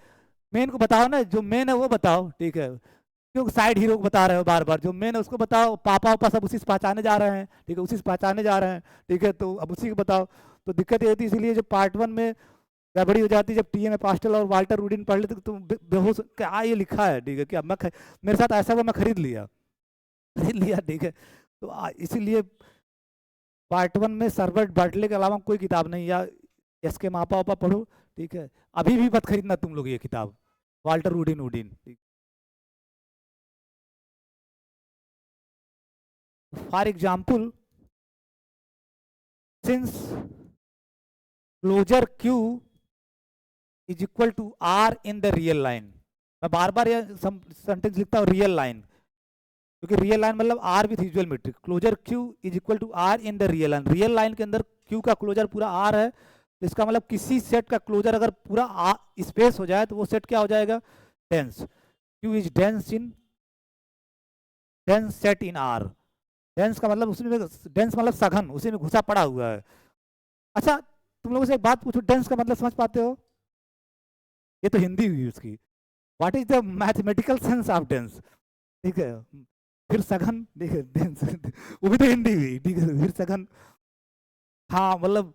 मेन को बताओ ना, जो मेन है वो बताओ, ठीक है, क्यों साइड हीरो को बता रहे हो बार बार, जो मेन है उसको बताओ। पापा वापा सब उसी से पहचाने जा रहे हैं, ठीक है, उसी से पहचाने जा रहे हैं, ठीक है, तो अब उसी को बताओ। तो दिक्कत ये होती है, इसीलिए जब पार्ट 1 में गड़बड़ी हो जाती है, जब टी एम एपास्टल और वाल्टर रूडिन पढ़ लेते तो बेहोश, क्या ये लिखा है, ठीक है, क्या मैं मेरे साथ ऐसा हुआ, मैं खरीद लिया, ठीक है। तो इसीलिए पार्ट 1 में सर्वर बार्टले के अलावा कोई किताब नहीं, या एस के मापा वापा पढ़ो, ठीक है। अभी भी मत खरीदना तुम लोग ये किताब, वाल्टर रूडिन वुडिन, ठीक। For example, since closure Q is equal to R in the real line, मैं बार बार ये सेंटेंस लिखता हूँ रियल लाइन, क्योंकि रियल लाइन मतलब R with usual metric, closure Q is equal to R in the real line. Real line के अंदर Q का क्लोजर पूरा R है, तो इसका मतलब किसी सेट का क्लोजर अगर पूरा स्पेस हो जाए तो वो सेट क्या हो जाएगा, dense. Q is dense in, dense set in R। Dense का मतलब उसमें, डेंस मतलब सघन, उसी में घुसा पड़ा हुआ है। अच्छा तुम लोगों से एक बात पूछो, डेंस का मतलब समझ पाते हो? ये तो हिंदी हुई उसकी, what is the mathematical sense of dense, ठीक है। फिर सघन, ठीक है, डेंस वो भी तो हिंदी हुई, ठीक है, फिर सघन। हाँ मतलब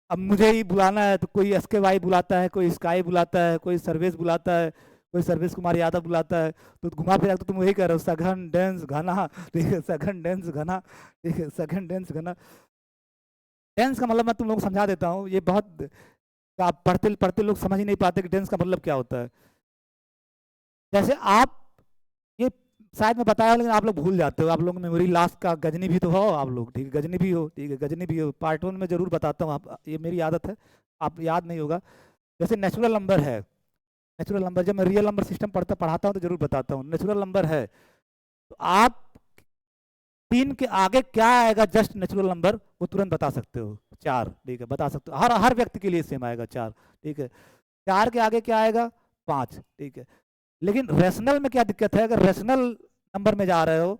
अब मुझे ही बुलाना है तो कोई एस के वाई बुलाता है, कोई स्काई बुलाता है, कोई सर्वेश बुलाता है, कोई सर्वेश कुमार यादव बुलाता है, तो घुमा फिरा तो तुम वही कह रहे हो, सघन डेंस घना, ठीक है, सघन डेंस घना, ठीक है, सघन डेंस घना। डेंस का मतलब मैं तुम लोगों को समझा देता हूँ, ये बहुत आप पढ़ते पढ़ते लोग समझ ही नहीं पाते कि डेंस का मतलब क्या होता है। जैसे आप, ये शायद मैं बताया लेकिन आप लोग भूल जाते हो, आप लोग मेमोरी लॉस का गजनी भी तो हो आप लोग, ठीक है, गजनी भी हो, ठीक है, गजनी भी हो। पार्ट 1 में जरूर बताता हूँ, आप ये मेरी आदत है, आप याद नहीं होगा। जैसे नेचुरल नंबर है, नेचुरल नंबर जब मैं रियल नंबर सिस्टम पढ़ाता हूँ तो जरूर बताता हूँ। नेचुरल नंबर है तो आप 3 के आगे क्या आएगा, जस्ट नेचुरल नंबर वो तुरंत बता सकते हो, 4, ठीक है, बता सकते हो, हर हर व्यक्ति के लिए सेम आएगा 4, ठीक है। 4 के आगे क्या आएगा, 5, ठीक है। लेकिन रेशनल में क्या दिक्कत है, अगर रेशनल नंबर में जा रहे हो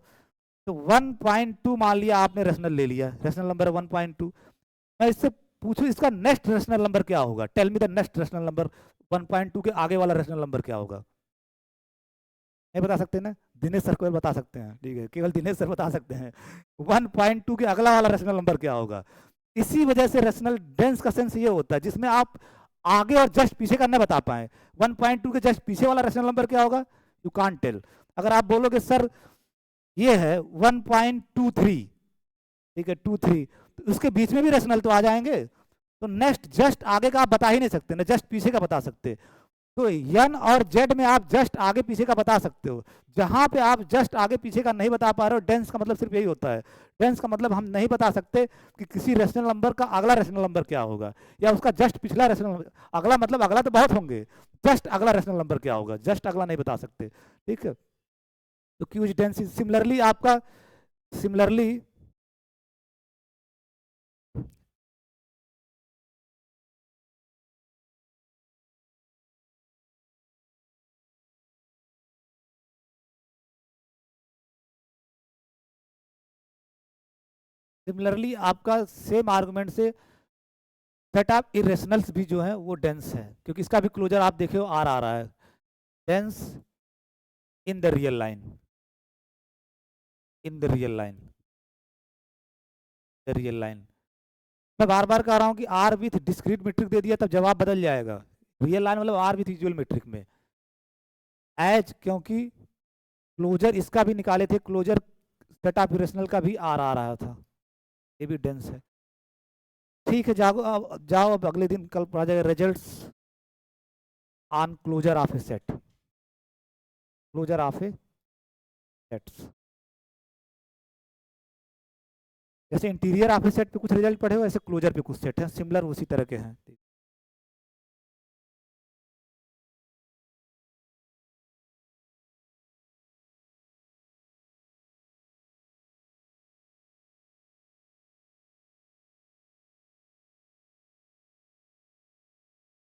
तो 1.2 मान लिया आपने, रेशनल ले लिया, रेशनल नंबर 1.2, मैं इससे पूछूं इसका नेक्स्ट रेशनल नंबर क्या होगा, tell me the next rational number, 1.2 के आगे वाला रेशनल नंबर क्या होगा? नहीं बता सकते ना, दिनेश सर को बता सकते हैं, ठीक है, केवल दिनेश सर बता सकते हैं 1.2 के अगला वाला रेशनल नंबर क्या होगा। इसी वजह से रेशनल डेंस का सेंस ये होता है जिसमें आप आगे और जस्ट पीछे का न बता पाए। 1.2 के जस्ट पीछे वाला रेशनल नंबर क्या होगा, यू कांट टेल। अगर आप बोलोगे सर ये है 1.23, ठीक है, 23, तो उसके बीच में भी रेशनल तो आ जाएंगे, तो नेक्स्ट जस्ट आगे का आप बता ही नहीं सकते ना, जस्ट पीछे का बता सकते। तो यन और जेड में आप जस्ट आगे पीछे का बता सकते हो। जहां पे आप जस्ट आगे पीछे का नहीं बता पा रहे हो, डेंस का मतलब सिर्फ यही होता है। डेंस का मतलब हम नहीं बता सकते कि किसी रेशनल नंबर का अगला रेशनल नंबर क्या होगा, या उसका जस्ट पिछला रेशनल नंबर। अगला मतलब अगला तो बहुत होंगे, जस्ट अगला रेशनल नंबर क्या होगा, जस्ट अगला नहीं बता सकते। ठीक है, तो क्यूज डेंस सिमिलरली आपका, सिमिलरली सिमिलरली आपका सेम आर्गुमेंट से सेट ऑफ इरेशनल्स भी जो है वो डेंस है, क्योंकि इसका भी क्लोजर आप देखे हो आर आ रहा है, dense in the real line, in the real line, the real line. मैं बार बार कह रहा हूँ कि आर विथ डिस्क्रीट मीट्रिक दे दिया तब जवाब बदल जाएगा। रियल लाइन मतलब आर विथ यूजुअल मीट्रिक में एज, क्योंकि क्लोजर इसका भी निकाले थे, क्लोजर सेट ऑफ इरेशनल का भी आर आ रहा था, ये भी डेंस है। ठीक है, जाओ अब, जाओ अब अगले दिन कल पढ़ा जाएगा results on closure of A set, closure of a sets. जैसे इंटीरियर ऑफ ए सेट पे कुछ रिजल्ट पढ़े हो, ऐसे क्लोजर पे कुछ सेट है सिमिलर उसी तरह के हैं।